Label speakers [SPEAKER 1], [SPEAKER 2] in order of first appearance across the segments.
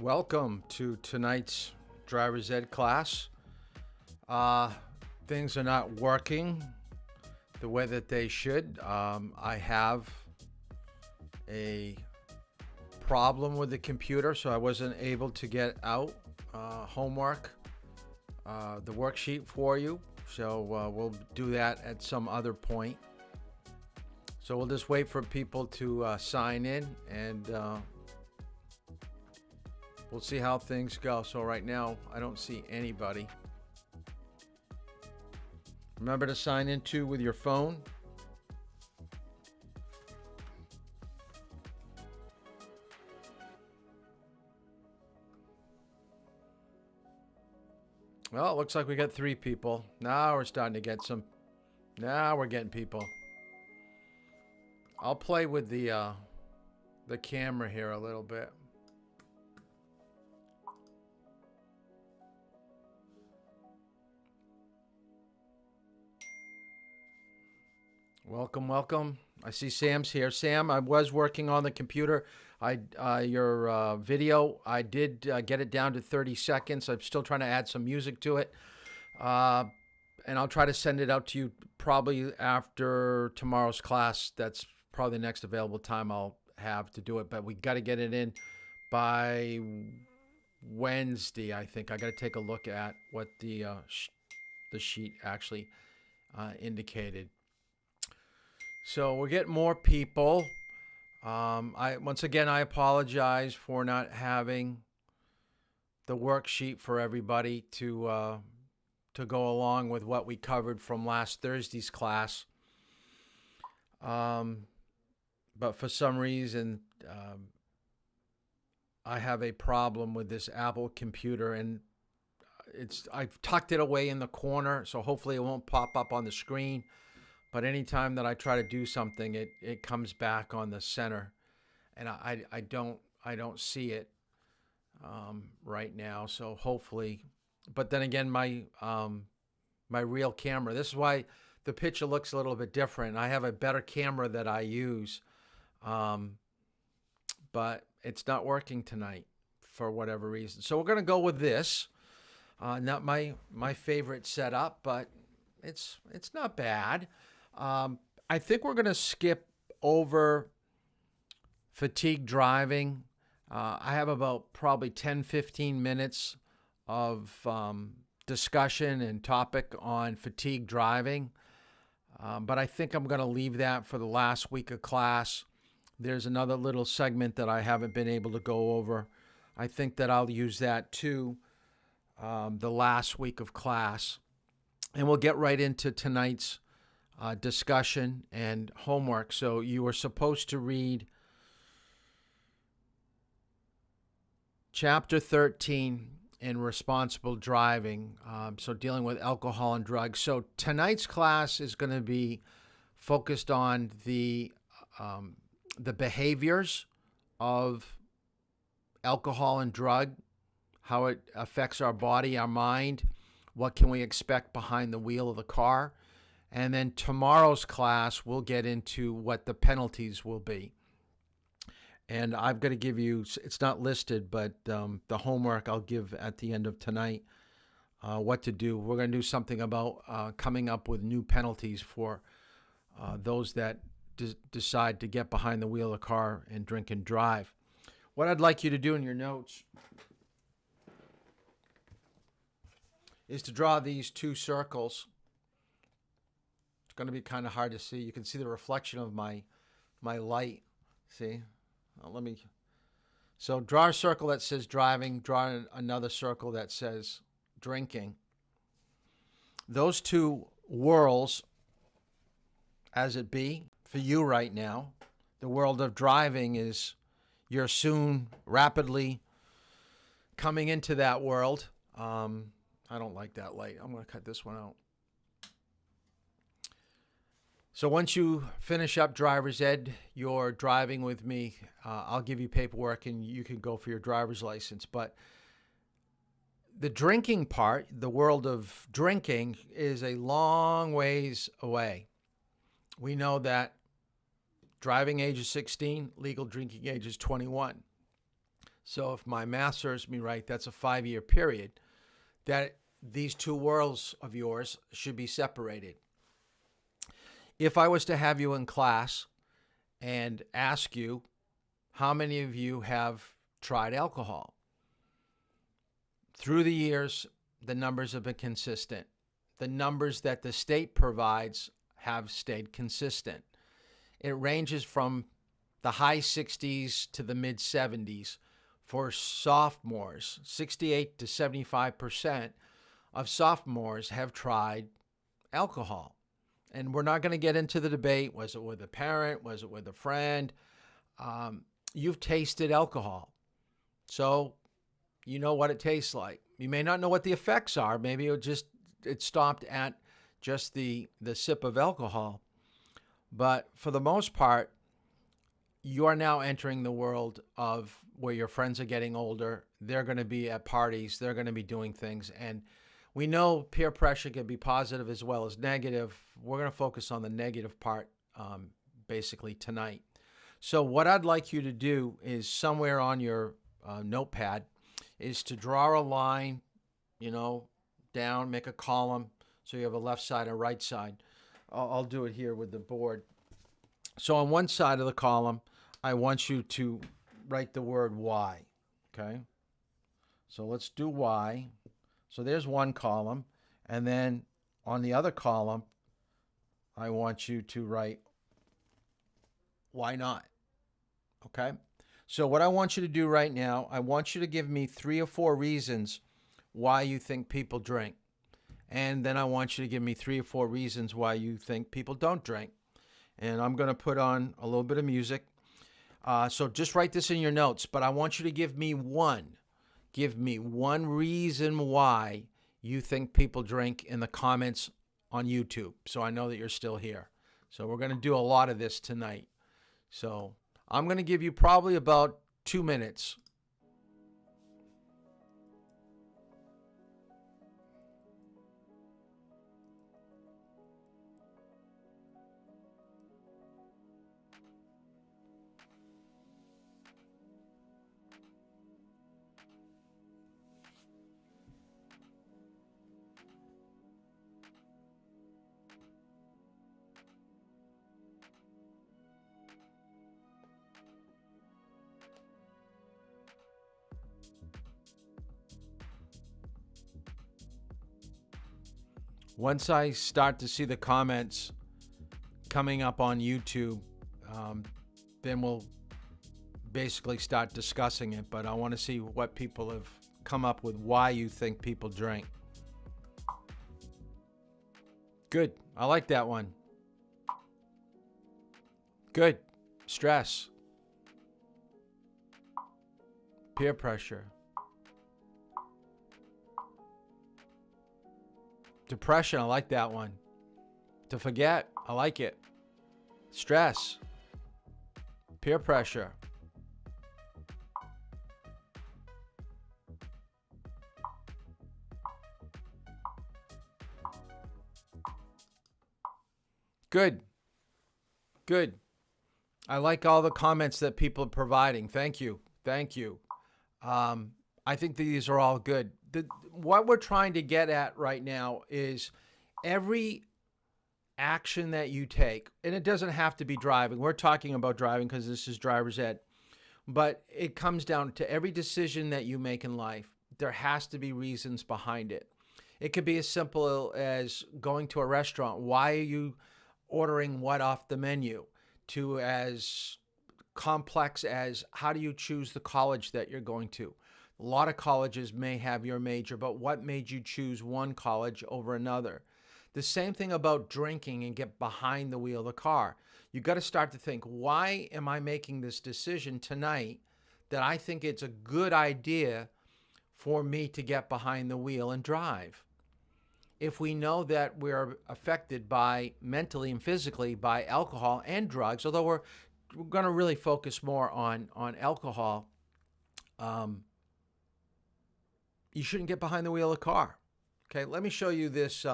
[SPEAKER 1] Welcome to tonight's driver's ed class. Things are not working the way that they should. I have a problem with the computer, so I wasn't able to get out homework, the worksheet for you. So we'll do that at some other point. So we'll just wait for people to sign in, and we'll see how things go. So right now, I don't see anybody. Remember to sign in too with your phone. Well, it looks like we got 3 people. Now we're starting to get some. Now we're getting people. I'll play with the camera here a little bit. Welcome, welcome. I see Sam's here. Sam, I was working on the computer. Your video, I did get it down to 30 seconds. I'm still trying to add some music to it. And I'll try to send it out to you probably after tomorrow's class. That's probably the next available time I'll have to do it. But we got to get it in by Wednesday, I think. I got to take a look at what the sheet actually indicated. So we're getting more people. Once again, I apologize for not having the worksheet for everybody to go along with what we covered from last Thursday's class. But for some reason, I have a problem with this Apple computer, and I've tucked it away in the corner, so hopefully it won't pop up on the screen. But anytime that I try to do something, it comes back on the center, and I don't see it right now. So hopefully, but then again, my real camera. This is why the picture looks a little bit different. I have a better camera that I use, but it's not working tonight for whatever reason. So we're gonna go with this. Not my favorite setup, but it's not bad. I think we're going to skip over fatigue driving. I have about probably 10-15 minutes of discussion and topic on fatigue driving. But I think I'm going to leave that for the last week of class. There's another little segment that I haven't been able to go over. I think that I'll use that too the last week of class. And we'll get right into tonight's discussion and homework. So you were supposed to read Chapter 13 in Responsible Driving, so dealing with alcohol and drugs. So tonight's class is going to be focused on the behaviors of alcohol and drug, how it affects our body, our mind, what can we expect behind the wheel of the car. And then tomorrow's class, we'll get into what the penalties will be. And I've got to give you, it's not listed, but the homework I'll give at the end of tonight, what to do. We're going to do something about coming up with new penalties for those that decide to get behind the wheel of the car and drink and drive. What I'd like you to do in your notes is to draw these 2 circles. Going to be kind of hard to see. You can see the reflection of my light. See? So draw a circle that says driving, draw another circle that says drinking. Those 2 whirls, as it be, for you right now, the world of driving is you're soon rapidly coming into that world. I don't like that light. I'm going to cut this one out. So once you finish up driver's ed, you're driving with me. I'll give you paperwork and you can go for your driver's license. But the drinking part, the world of drinking, is a long ways away. We know that driving age is 16, legal drinking age is 21. So if my math serves me right, that's a 5-year period that these two worlds of yours should be separated. If I was to have you in class and ask you, how many of you have tried alcohol? Through the years, the numbers have been consistent. The numbers that the state provides have stayed consistent. It ranges from the high 60s to the mid 70s for sophomores. 68 to 75% of sophomores have tried alcohol. And we're not going to get into the debate. Was it with a parent? Was it with a friend? You've tasted alcohol. So you know what it tastes like. You may not know what the effects are. Maybe it stopped at just the sip of alcohol. But for the most part, you are now entering the world of where your friends are getting older. They're going to be at parties. They're going to be doing things. And we know peer pressure can be positive as well as negative. We're going to focus on the negative part basically tonight. So what I'd like you to do is somewhere on your notepad is to draw a line, down, make a column. So you have a left side and right side. I'll do it here with the board. So on one side of the column, I want you to write the word why, okay? So let's do why. So there's one column. And then on the other column, I want you to write why not, okay? So what I want you to do right now, I want you to give me 3 or 4 reasons why you think people drink. And then I want you to give me 3 or 4 reasons why you think people don't drink. And I'm going to put on a little bit of music. So just write this in your notes, but I want you to give me one reason why you think people drink in the comments on YouTube. So I know that you're still here. So we're going to do a lot of this tonight. So I'm going to give you probably about 2 minutes. Once I start to see the comments coming up on YouTube, then we'll basically start discussing it. But I want to see what people have come up with, why you think people drink. Good. I like that one. Good. Stress. Peer pressure. Depression, I like that one. To forget, I like it. Stress. Peer pressure. Good. Good. I like all the comments that people are providing. Thank you. Thank you. I think these are all good. What we're trying to get at right now is every action that you take, and it doesn't have to be driving. We're talking about driving because this is driver's ed. But it comes down to every decision that you make in life, there has to be reasons behind it. It could be as simple as going to a restaurant. Why are you ordering what off the menu? To as complex as how do you choose the college that you're going to? A lot of colleges may have your major, but what made you choose one college over another? The same thing about drinking and get behind the wheel of the car. You got to start to think, why am I making this decision tonight that I think it's a good idea for me to get behind the wheel and drive? If we know that we're affected by mentally and physically by alcohol and drugs, although we're going to really focus more on alcohol, you shouldn't get behind the wheel of a car. Okay, let me show you this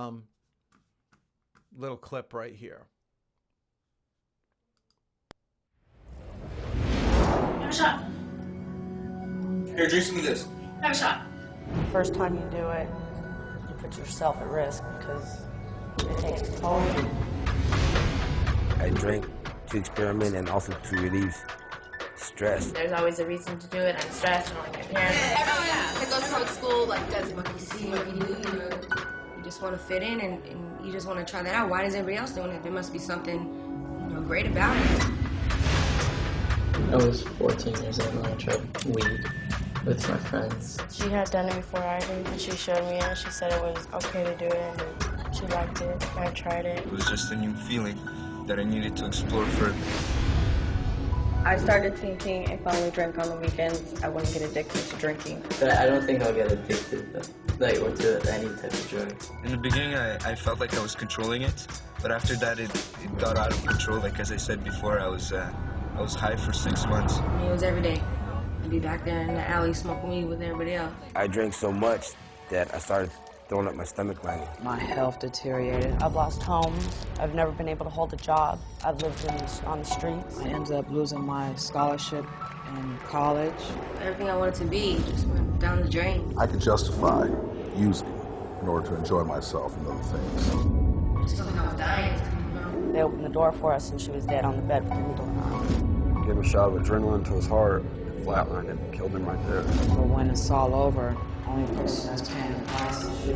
[SPEAKER 1] little clip right here.
[SPEAKER 2] Here, drink some of this.
[SPEAKER 3] Have a shot.
[SPEAKER 4] First time you do it, you put yourself at risk because it takes a toll on you.
[SPEAKER 5] I drink to experiment and also to relieve stress.
[SPEAKER 3] There's always a reason to do it. I'm stressed. I don't like my parents.
[SPEAKER 6] Everyone that goes to public school does what you see, what you do. You just want to fit in and you just want to try that out. Why is everybody else doing it? There must be something great about it.
[SPEAKER 7] I was 14 years old when I tried weed with my friends.
[SPEAKER 8] She had done it before I did, and she showed me and she said it was okay to do it, and she liked it, and I tried it.
[SPEAKER 2] It was just a new feeling that I needed to explore further.
[SPEAKER 8] I started thinking if I only drank on the weekends, I wouldn't get addicted to drinking.
[SPEAKER 7] But I don't think I'll get addicted or to any type of drug.
[SPEAKER 2] In the beginning, I felt like I was controlling it, but after that, it got out of control. Like as I said before, I was high for 6 months.
[SPEAKER 6] It was every day. I'd be back there in the alley smoking weed with everybody else.
[SPEAKER 5] I drank so much that I started throwing up my stomach lining.
[SPEAKER 4] My health deteriorated. I've lost homes. I've never been able to hold a job. I've lived on the streets. I ended up losing my scholarship in college.
[SPEAKER 6] Everything I wanted to be just went down the drain.
[SPEAKER 9] I could justify using in order to enjoy myself and other things.
[SPEAKER 6] I just felt like I was dying.
[SPEAKER 4] They opened the door for us, and she was dead on the bed with the needle in her arm.
[SPEAKER 10] Gave him a shot of adrenaline to his heart, flatlined it, and killed him right there.
[SPEAKER 4] But when it's all over, only person that's paying the price is you.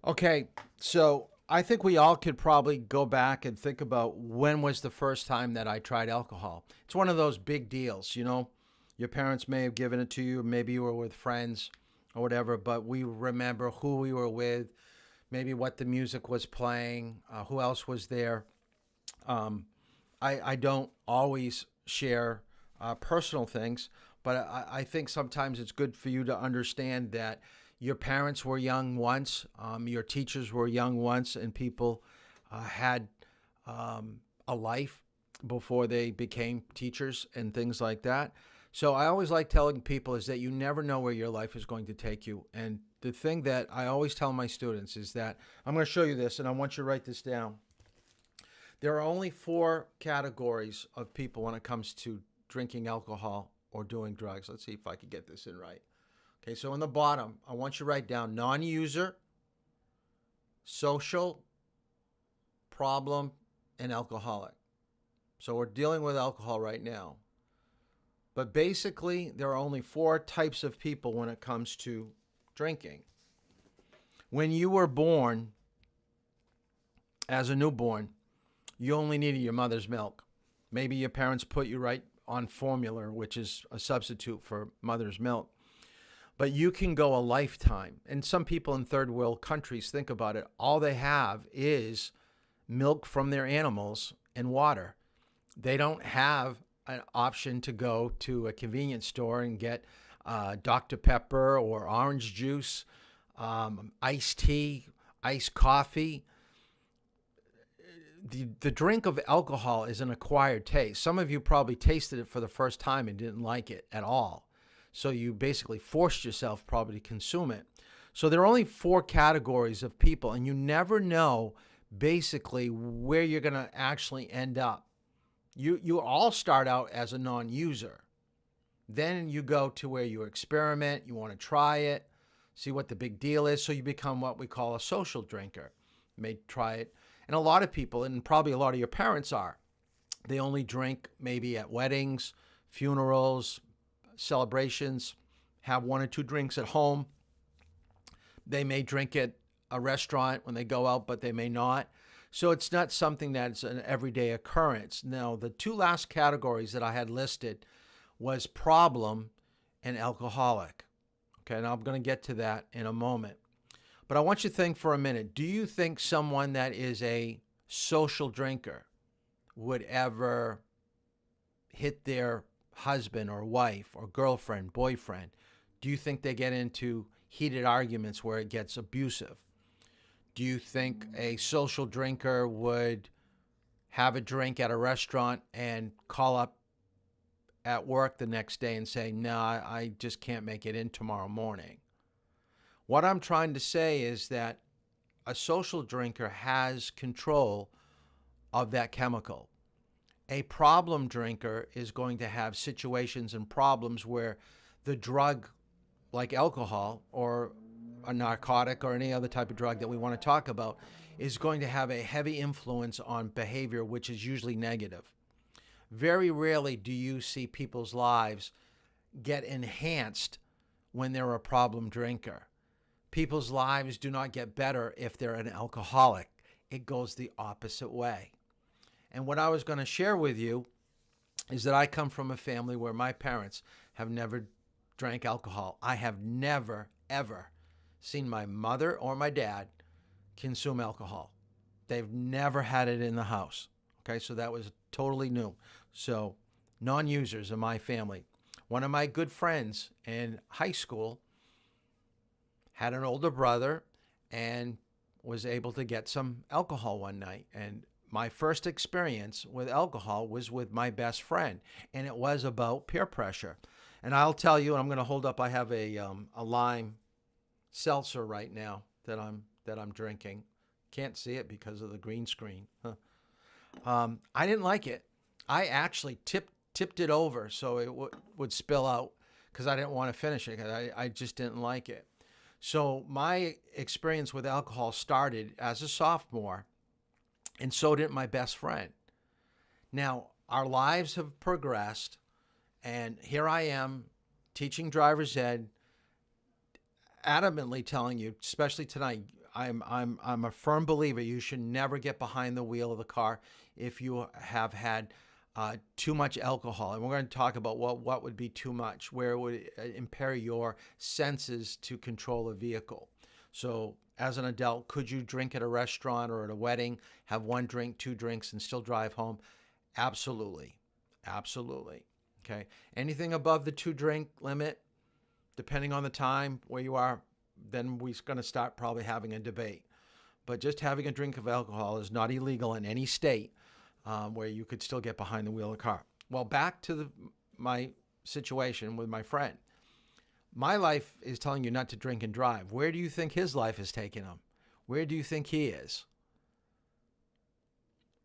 [SPEAKER 1] Okay, so I think we all could probably go back and think about when was the first time that I tried alcohol. It's one of those big deals, you know. Your parents may have given it to you, maybe you were with friends or whatever, but we remember who we were with, maybe what the music was playing, who else was there. I don't always share personal things, but I think sometimes it's good for you to understand that your parents were young once, your teachers were young once, and people had a life before they became teachers and things like that. So I always like telling people is that you never know where your life is going to take you. And the thing that I always tell my students is that I'm going to show you this, and I want you to write this down. There are only 4 categories of people when it comes to drinking alcohol or doing drugs. Let's see if I can get this in right. Okay, so in the bottom, I want you to write down non-user, social, problem, and alcoholic. So we're dealing with alcohol right now. But basically, there are only 4 types of people when it comes to drinking. When you were born, as a newborn, you only needed your mother's milk. Maybe your parents put you right on formula, which is a substitute for mother's milk. But you can go a lifetime. And some people in third world countries, think about it, all they have is milk from their animals and water. They don't have an option to go to a convenience store and get Dr. Pepper or orange juice, iced tea, iced coffee. The drink of alcohol is an acquired taste. Some of you probably tasted it for the first time and didn't like it at all. So you basically forced yourself probably to consume it. So there are only 4 categories of people, and you never know basically where you're going to actually end up. You all start out as a non-user. Then you go to where you experiment, you want to try it, see what the big deal is, so you become what we call a social drinker. You may try it. And a lot of people, and probably a lot of your parents are, they only drink maybe at weddings, funerals, celebrations, have 1 or 2 drinks at home. They may drink at a restaurant when they go out, but they may not. So it's not something that's an everyday occurrence. Now, the 2 last categories that I had listed was problem and alcoholic. Okay, and I'm going to get to that in a moment. But I want you to think for a minute. Do you think someone that is a social drinker would ever hit their husband or wife or girlfriend, boyfriend? Do you think they get into heated arguments where it gets abusive? Do you think a social drinker would have a drink at a restaurant and call up at work the next day and say, no, I just can't make it in tomorrow morning. What I'm trying to say is that a social drinker has control of that chemical. A problem drinker is going to have situations and problems where the drug, like alcohol or a narcotic or any other type of drug that we want to talk about, is going to have a heavy influence on behavior, which is usually negative. Very rarely do you see people's lives get enhanced when they're a problem drinker. People's lives do not get better if they're an alcoholic. It goes the opposite way. And what I was going to share with you is that I come from a family where my parents have never drank alcohol. I have never, ever seen my mother or my dad consume alcohol. They've never had it in the house. Okay, so that was totally new. So non-users in my family. One of my good friends in high school had an older brother and was able to get some alcohol one night. And my first experience with alcohol was with my best friend, and it was about peer pressure. And I'll tell you, and I'm going to hold up, I have a lime seltzer right now that I'm drinking. Can't see it because of the green screen. I didn't like it. I actually tipped it over so it would spill out because I didn't want to finish it. I just didn't like it. So my experience with alcohol started as a sophomore, and so did my best friend. Now, our lives have progressed, and here I am teaching driver's ed, adamantly telling you, especially tonight, I'm a firm believer you should never get behind the wheel of the car if you have had too much alcohol. And we're going to talk about what would be too much, where it would impair your senses to control a vehicle. So as an adult, could you drink at a restaurant or at a wedding, have one drink, two drinks, and still drive home? Absolutely. Absolutely. Okay. Anything above the 2-drink limit, depending on the time where you are, then we're going to start probably having a debate. But just having a drink of alcohol is not illegal in any state where you could still get behind the wheel of a car. Well, back to my situation with my friend. My life is telling you not to drink and drive. Where do you think his life is taking him? Where do you think he is?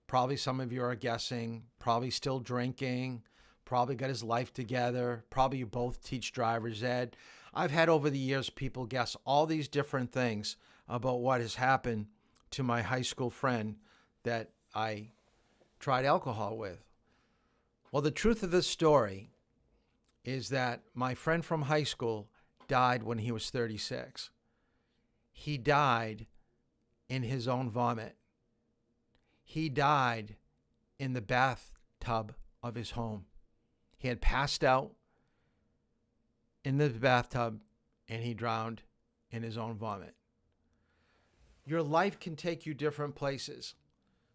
[SPEAKER 1] Probably some of you are guessing, probably still drinking, probably got his life together, probably you both teach driver's ed. I've had over the years people guess all these different things about what has happened to my high school friend that I tried alcohol with. Well, the truth of this story is that my friend from high school died when he was 36. He died in his own vomit. He died in the bathtub of his home. He had passed out in the bathtub and he drowned in his own vomit. Your life can take you different places.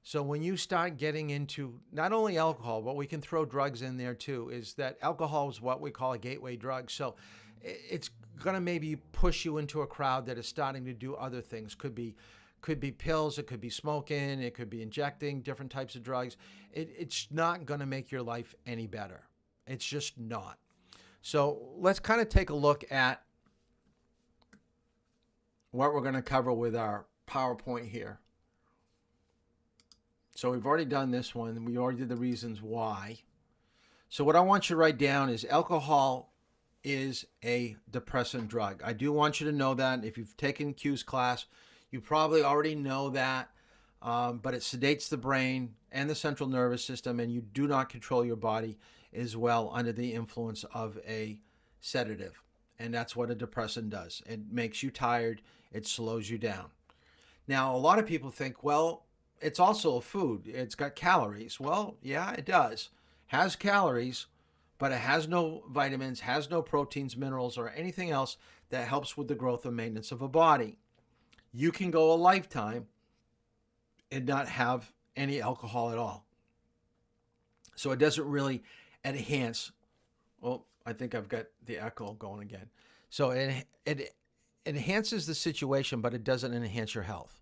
[SPEAKER 1] So when you start getting into not only alcohol, but we can throw drugs in there too, is that alcohol is what we call a gateway drug. So it's going to maybe push you into a crowd that is starting to do other things. Could be pills, it could be smoking, it could be injecting different types of drugs. It's not going to make your life any better. It's just not. So let's kind of take a look at what we're going to cover with our PowerPoint here. So we've already done this one. We already did the reasons why. So what I want you to write down is alcohol is a depressant drug. I do want you to know that. If you've taken Q's class, you probably already know that. But it sedates the brain and the central nervous system, and you do not control your body as well under the influence of a sedative. And that's what a depressant does. It makes you tired. It slows you down. Now, a lot of people think, well, it's also a food. It's got calories. Well, yeah, it does. Has calories, but it has no vitamins, has no proteins, minerals, or anything else that helps with the growth and maintenance of a body. You can go a lifetime and not have any alcohol at all. So it doesn't really enhance. Well, I think I've got the echo going again. So it enhances the situation, but it doesn't enhance your health.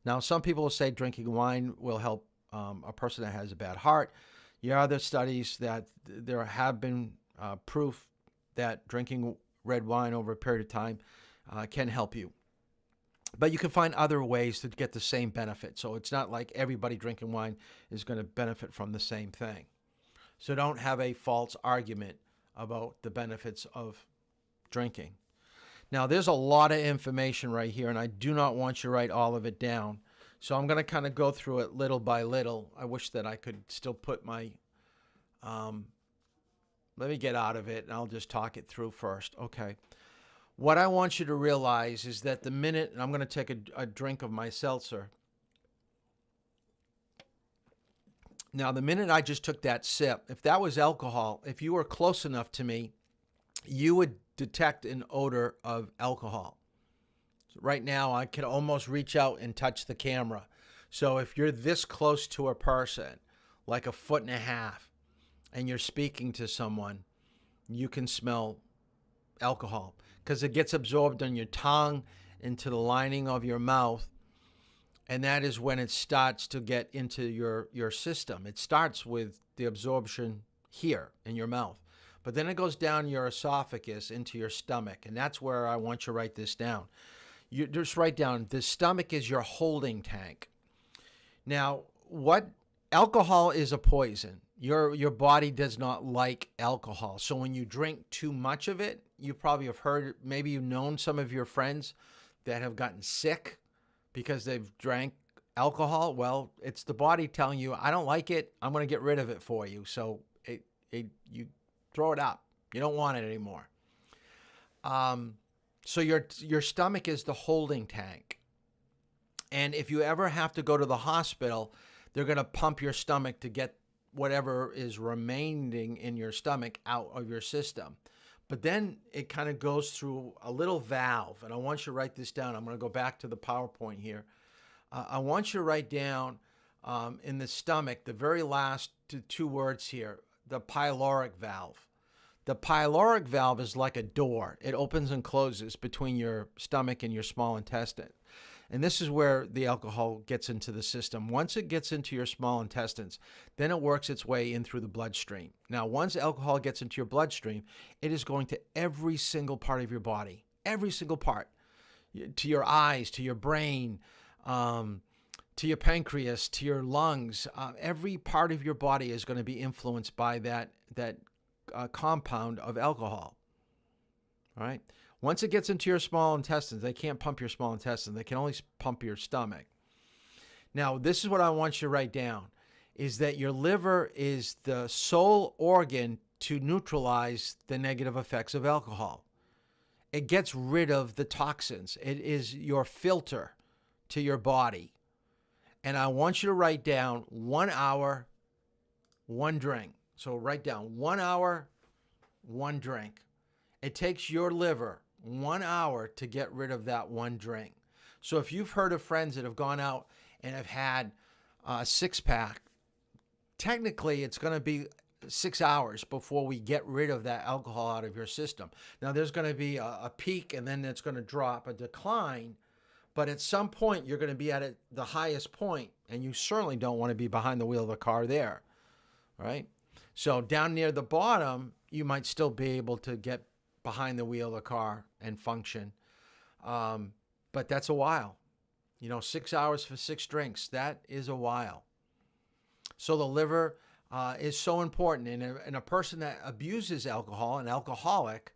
[SPEAKER 1] Now, some people will say drinking wine will help a person that has a bad heart. There are other studies that there have been proof that drinking red wine over a period of time can help you. But you can find other ways to get the same benefit. So it's not like everybody drinking wine is going to benefit from the same thing. So don't have a false argument about the benefits of drinking. Now, there's a lot of information right here, and I do not want you to write all of it down. So I'm going to kind of go through it little by little. I wish that I could still put my, let me get out of it, and I'll just talk it through first. Okay. What I want you to realize is that the minute, and I'm going to take a drink of my seltzer. Now, the minute I just took that sip, if that was alcohol, if you were close enough to me, you would detect an odor of alcohol. So right now, I can almost reach out and touch the camera. So if you're this close to a person, like a foot and a half, and you're speaking to someone, you can smell alcohol because it gets absorbed on your tongue into the lining of your mouth. And that is when it starts to get into your system. It starts with the absorption here in your mouth. But then it goes down your esophagus into your stomach. And that's where I want you to write this down. You just write down, the stomach is your holding tank. Now, alcohol is a poison. Your body does not like alcohol. So when you drink too much of it, you probably have heard, maybe you've known some of your friends that have gotten sick because they've drank alcohol. Well, it's the body telling you, I don't like it. I'm going to get rid of it for you. So you throw it up. You don't want it anymore. So your stomach is the holding tank. And if you ever have to go to the hospital, they're going to pump your stomach to get whatever is remaining in your stomach out of your system. But then it kind of goes through a little valve. And I want you to write this down. I'm going to go back to the PowerPoint here. I want you to write down in the stomach, the very last two words here, the pyloric valve. The pyloric valve is like a door. It opens and closes between your stomach and your small intestine. And this is where the alcohol gets into the system. Once it gets into your small intestines, then it works its way in through the bloodstream. Now, once alcohol gets into your bloodstream, it is going to every single part of your body, every single part, to your eyes, to your brain, to your pancreas, to your lungs. Every part of your body is going to be influenced by that compound of alcohol. All right. Once it gets into your small intestines, they can't pump your small intestines. They can only pump your stomach. Now, this is what I want you to write down, is that your liver is the sole organ to neutralize the negative effects of alcohol. It gets rid of the toxins. It is your filter to your body. And I want you to write down 1 hour, 1 drink. So write down 1 hour, 1 drink. It takes your liver 1 hour to get rid of that 1 drink. So if you've heard of friends that have gone out and have had a 6-pack, technically it's going to be 6 hours before we get rid of that alcohol out of your system. Now there's going to be a peak and then it's going to drop, a decline. But at some point you're going to be at the highest point, and you certainly don't want to be behind the wheel of the car there, right? So down near the bottom, you might still be able to get behind the wheel of the car and function. But that's a while. 6 hours for 6 drinks, that is a while. So the liver is so important. And a person that abuses alcohol, an alcoholic,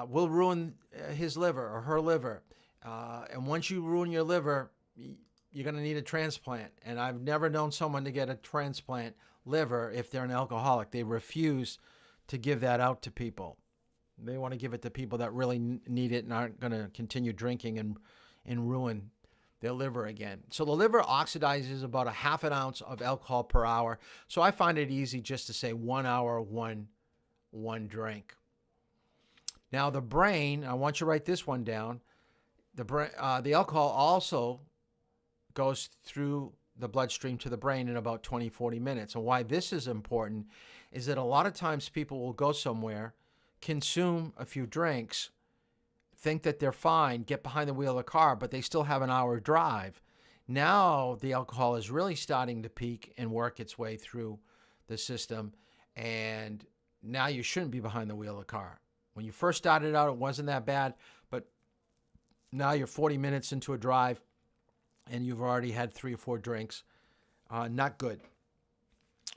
[SPEAKER 1] will ruin his liver or her liver. And once you ruin your liver, you're going to need a transplant. And I've never known someone to get a transplant liver if they're an alcoholic. They refuse to give that out to people. They want to give it to people that really need it and aren't going to continue drinking and ruin their liver again. So the liver oxidizes about 1/2 ounce of alcohol per hour. So I find it easy just to say 1 hour, one drink. Now the brain, I want you to write this one down. The alcohol also goes through the bloodstream to the brain in about 20-40 minutes. And why this is important is that a lot of times people will go somewhere, consume a few drinks, think that they're fine, get behind the wheel of the car, but they still have an hour drive. Now the alcohol is really starting to peak and work its way through the system, and now you shouldn't be behind the wheel of the car. When you first started out, it wasn't that bad, but now you're 40 minutes into a drive, and you've already had 3 or 4 drinks. Not good.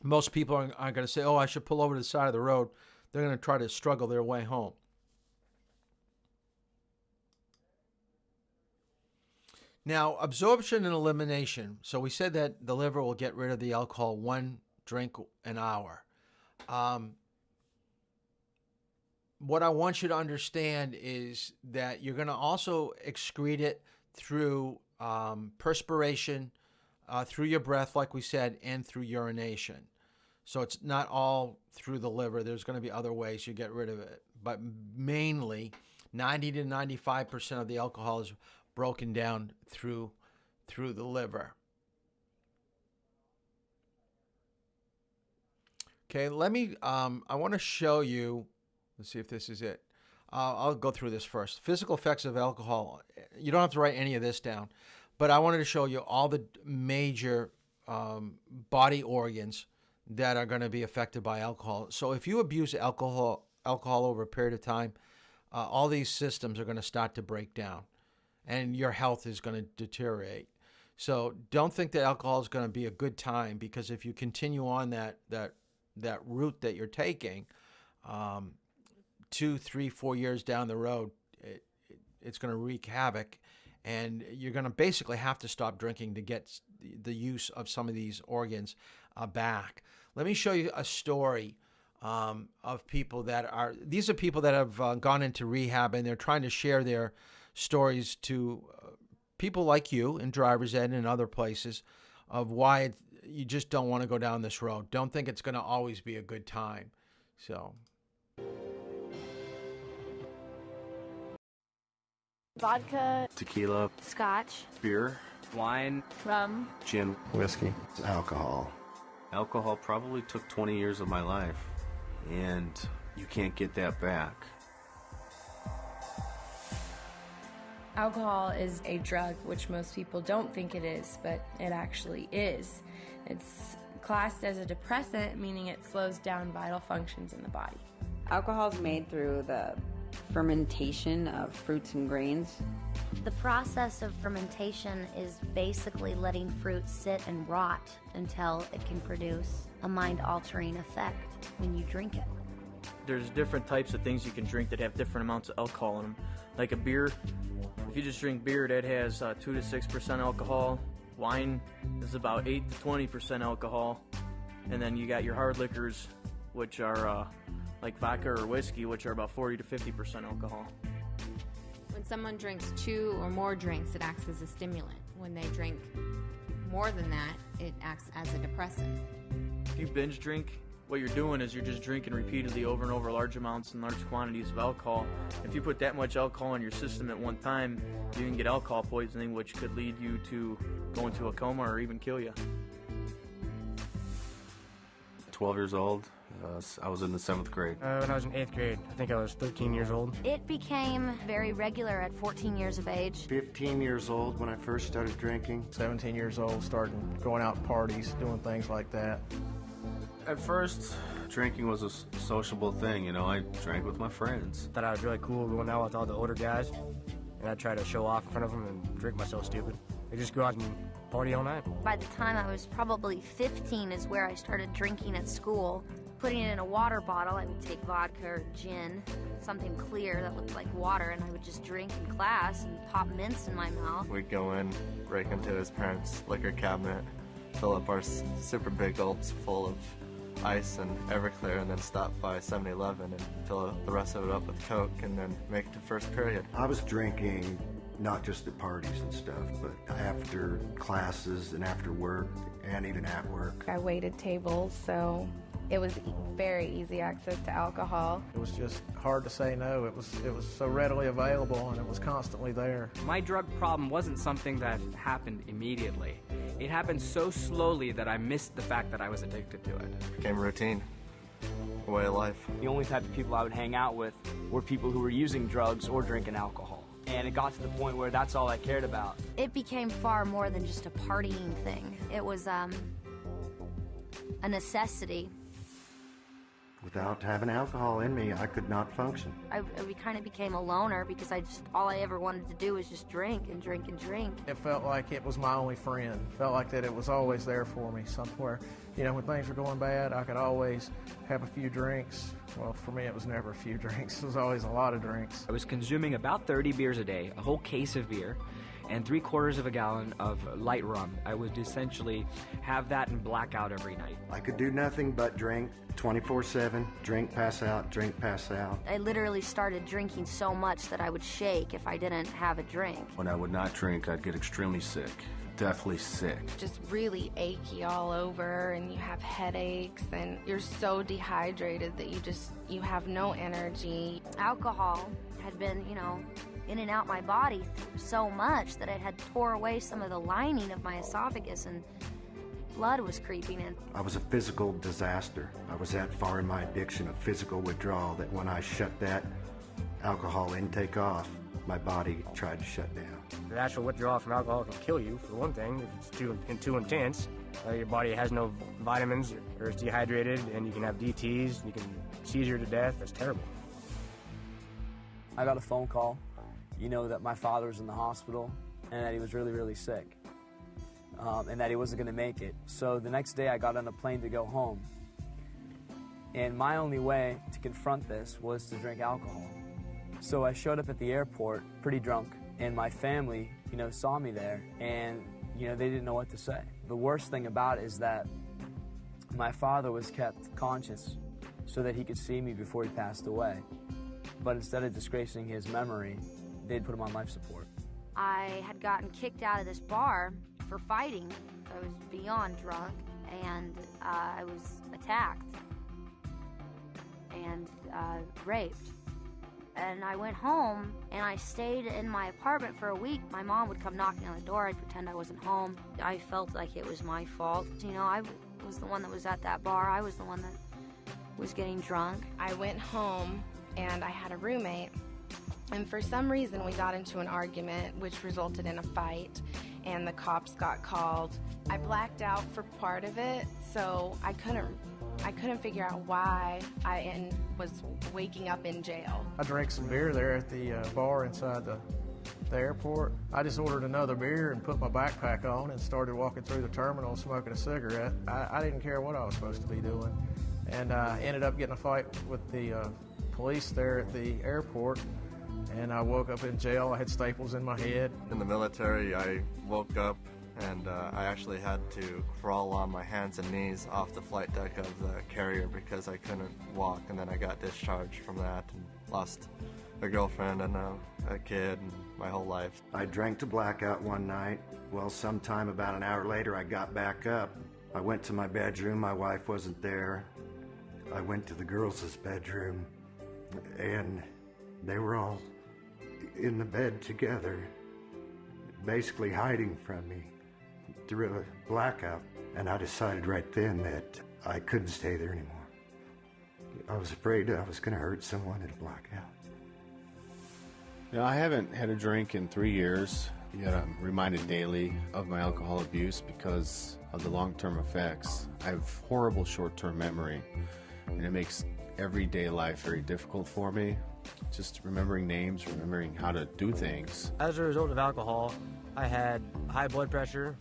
[SPEAKER 1] Most people aren't going to say, oh, I should pull over to the side of the road. They're going to try to struggle their way home. Now, absorption and elimination. So we said that the liver will get rid of the alcohol 1 drink an hour. What I want you to understand is that you're going to also excrete it through perspiration, through your breath, like we said, and through urination. So it's not all through the liver. There's going to be other ways you get rid of it. But mainly, 90 to 95% of the alcohol is broken down through the liver. Okay, let me, I want to show you, let's see if this is it. I'll go through this first. Physical effects of alcohol. You don't have to write any of this down, but I wanted to show you all the major body organs that are going to be affected by alcohol. So if you abuse alcohol over a period of time, all these systems are going to start to break down, and your health is going to deteriorate. So don't think that alcohol is going to be a good time, because if you continue on that route that you're taking, 2, 3, 4 years down the road, it's going to wreak havoc, and you're going to basically have to stop drinking to get the use of some of these organs back. Let me show you a story of people that are, these are people that have gone into rehab, and they're trying to share their stories to people like you in driver's ed and other places of why you just don't want to go down this road. Don't think it's going to always be a good time. So.
[SPEAKER 8] Vodka,
[SPEAKER 11] Tequila,
[SPEAKER 8] scotch,
[SPEAKER 11] beer, wine,
[SPEAKER 8] rum,
[SPEAKER 11] gin, whiskey,
[SPEAKER 10] Alcohol.
[SPEAKER 11] alcohol probably took 20 years of my life, and you can't get that back.
[SPEAKER 3] Alcohol is a drug, which most people don't think it is, but it actually is. It's classed as a depressant, meaning it slows down vital functions in the body.
[SPEAKER 4] Alcohol is made through the fermentation of fruits and grains.
[SPEAKER 12] The process of fermentation is basically letting fruit sit and rot until it can produce a mind-altering effect when you drink it.
[SPEAKER 13] There's different types of things you can drink that have different amounts of alcohol in them. Like a beer, if you just drink beer, that has 2 to 6% alcohol. Wine is about 8 to 20% alcohol. And then you got your hard liquors, which are like vodka or whiskey, which are about 40 to 50% alcohol.
[SPEAKER 14] When someone drinks 2 or more drinks, it acts as a stimulant. When they drink more than that, it acts as a depressant.
[SPEAKER 13] If you binge drink, what you're doing is you're just drinking repeatedly over and over large amounts and large quantities of alcohol. If you put that much alcohol in your system at one time, you can get alcohol poisoning, which could lead you to go into a coma or even kill you.
[SPEAKER 11] 12 years old, I was in the 7th grade.
[SPEAKER 15] When I was in 8th grade, I think I was 13 years old.
[SPEAKER 12] It became very regular at 14 years of age.
[SPEAKER 16] 15 years old when I first started drinking.
[SPEAKER 15] 17 years old, starting going out to parties, doing things like that.
[SPEAKER 11] At first, drinking was a sociable thing, you know. I drank with my friends.
[SPEAKER 15] Thought I was really cool going out with all the older guys, and I'd try to show off in front of them and drink myself stupid. I just go out and party all night.
[SPEAKER 12] By the time I was probably 15 is where I started drinking at school. Putting it in a water bottle, I would take vodka or gin, something clear that looked like water, and I would just drink in class and pop mints in my mouth.
[SPEAKER 16] We'd go in, break into his parents' liquor cabinet, fill up our super big gulps full of ice and Everclear, and then stop by 7-Eleven and fill the rest of it up with Coke, and then make it to first period.
[SPEAKER 17] I was drinking not just at parties and stuff, but after classes and after work, and even at work.
[SPEAKER 18] I waited tables, so it was very easy access to alcohol.
[SPEAKER 15] It was just hard to say no. It was so readily available, and it was constantly there.
[SPEAKER 19] My drug problem wasn't something that happened immediately. It happened so slowly that I missed the fact that I was addicted to it.
[SPEAKER 16] It became routine, a way of life.
[SPEAKER 20] The only type of people I would hang out with were people who were using drugs or drinking alcohol. And it got to the point where that's all I cared about.
[SPEAKER 12] It became far more than just a partying thing. It was a necessity
[SPEAKER 17] Without having alcohol in me, I could not function.
[SPEAKER 12] I kind of became a loner because all I ever wanted to do was just drink and drink and drink.
[SPEAKER 21] It felt like it was my only friend. Felt like that it was always there for me somewhere. You know, when things were going bad, I could always have a few drinks. Well, for me, it was never a few drinks. It was always a lot of drinks.
[SPEAKER 19] I was consuming about 30 beers a day, a whole case of beer, and 3/4 of a gallon of light rum. I would essentially have that and black out every night.
[SPEAKER 17] I could do nothing but drink 24/7, drink, pass out, drink, pass out.
[SPEAKER 12] I literally started drinking so much that I would shake if I didn't have a drink.
[SPEAKER 11] When I would not drink, I'd get extremely sick. Deathly sick.
[SPEAKER 18] Just really achy all over, and you have headaches, and you're so dehydrated that you have no energy.
[SPEAKER 12] Alcohol had been, in and out my body so much that it had tore away some of the lining of my esophagus, and blood was creeping in.
[SPEAKER 17] I was a physical disaster. I was that far in my addiction of physical withdrawal that when I shut that alcohol intake off, my body tried to shut down.
[SPEAKER 15] The actual withdrawal from alcohol can kill you, for one thing, if it's too intense. Your body has no vitamins or is dehydrated, and you can have DTs, you can seizure to death. It's terrible.
[SPEAKER 22] I got a phone call, that my father was in the hospital and that he was really, really sick, and that he wasn't going to make it. So the next day I got on a plane to go home, and my only way to confront this was to drink alcohol. So I showed up at the airport pretty drunk, and my family, saw me there, and, they didn't know what to say. The worst thing about it is that my father was kept conscious so that he could see me before he passed away. But instead of disgracing his memory, they'd put him on life support.
[SPEAKER 12] I had gotten kicked out of this bar for fighting. I was beyond drunk, and I was attacked and raped. And I went home, and I stayed in my apartment for a week. My mom would come knocking on the door. I'd pretend I wasn't home. I felt like it was my fault. I was the one that was at that bar. I was the one that was getting drunk.
[SPEAKER 18] I went home, and I had a roommate. And for some reason, we got into an argument, which resulted in a fight, and the cops got called. I blacked out for part of it, so I couldn't figure out why I was waking up in jail.
[SPEAKER 21] I drank some beer there at the bar inside the airport. I just ordered another beer and put my backpack on and started walking through the terminal smoking a cigarette. I didn't care what I was supposed to be doing, and I ended up getting a fight with the police there at the airport, and I woke up in jail. I had staples in my head.
[SPEAKER 16] In the military, I woke up and I actually had to crawl on my hands and knees off the flight deck of the carrier because I couldn't walk, and then I got discharged from that and lost a girlfriend and a kid and my whole life.
[SPEAKER 17] I drank to blackout one night. Well, sometime about an hour later, I got back up. I went to my bedroom. My wife wasn't there. I went to the girls' bedroom, and they were all in the bed together, basically hiding from me through a blackout. And I decided right then that I couldn't stay there anymore. I was afraid I was going to hurt someone in a blackout.
[SPEAKER 11] I haven't had a drink in 3 years, yet I'm reminded daily of my alcohol abuse because of the long-term effects. I have horrible short-term memory, and it makes everyday life very difficult for me. Just remembering names, remembering how to do things.
[SPEAKER 15] As a result of alcohol, I had high blood pressure,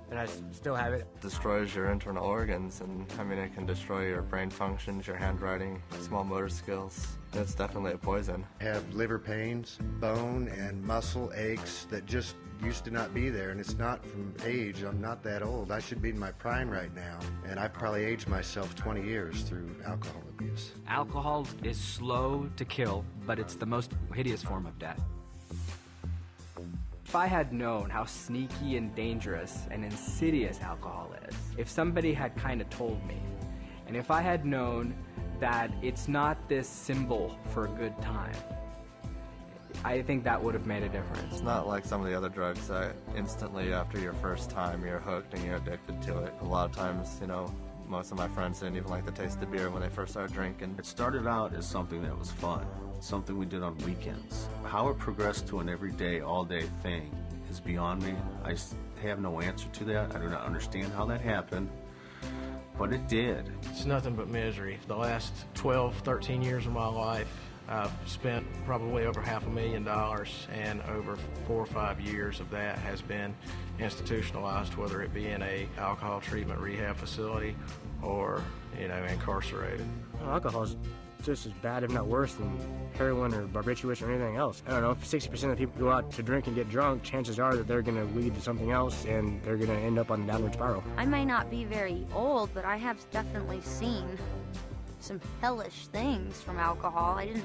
[SPEAKER 15] and I still have it.
[SPEAKER 16] Destroys your internal organs, and it can destroy your brain functions, your handwriting, small motor skills. It's definitely a poison.
[SPEAKER 17] I have liver pains, bone and muscle aches that just used to not be there, and it's not from age. I'm not that old. I should be in my prime right now, and I've probably aged myself 20 years through alcohol abuse.
[SPEAKER 19] Alcohol is slow to kill, but it's the most hideous form of death. If I had known how sneaky and dangerous and insidious alcohol is, if somebody had kind of told me, and if I had known that it's not this symbol for a good time, I think that would have made a difference.
[SPEAKER 16] It's not like some of the other drugs that instantly after your first time you're hooked and you're addicted to it. A lot of times, most of my friends didn't even like the taste of beer when they first started drinking.
[SPEAKER 11] It started out as something that was fun, something we did on weekends. How it progressed to an everyday, all-day thing is beyond me. I have no answer to that. I do not understand how that happened.
[SPEAKER 10] but it did.
[SPEAKER 21] It's nothing but misery. The last 12, 13 years of my life, I've spent probably over $500,000, and over 4 or 5 years of that has been institutionalized, whether it be in a alcohol treatment rehab facility or, incarcerated.
[SPEAKER 15] Well, alcohol is just as bad, if not worse, than heroin or barbiturates or anything else. I don't know, if 60% of people go out to drink and get drunk, chances are that they're going to lead to something else and they're going to end up on the downward spiral.
[SPEAKER 12] I may not be very old, but I have definitely seen some hellish things from alcohol. To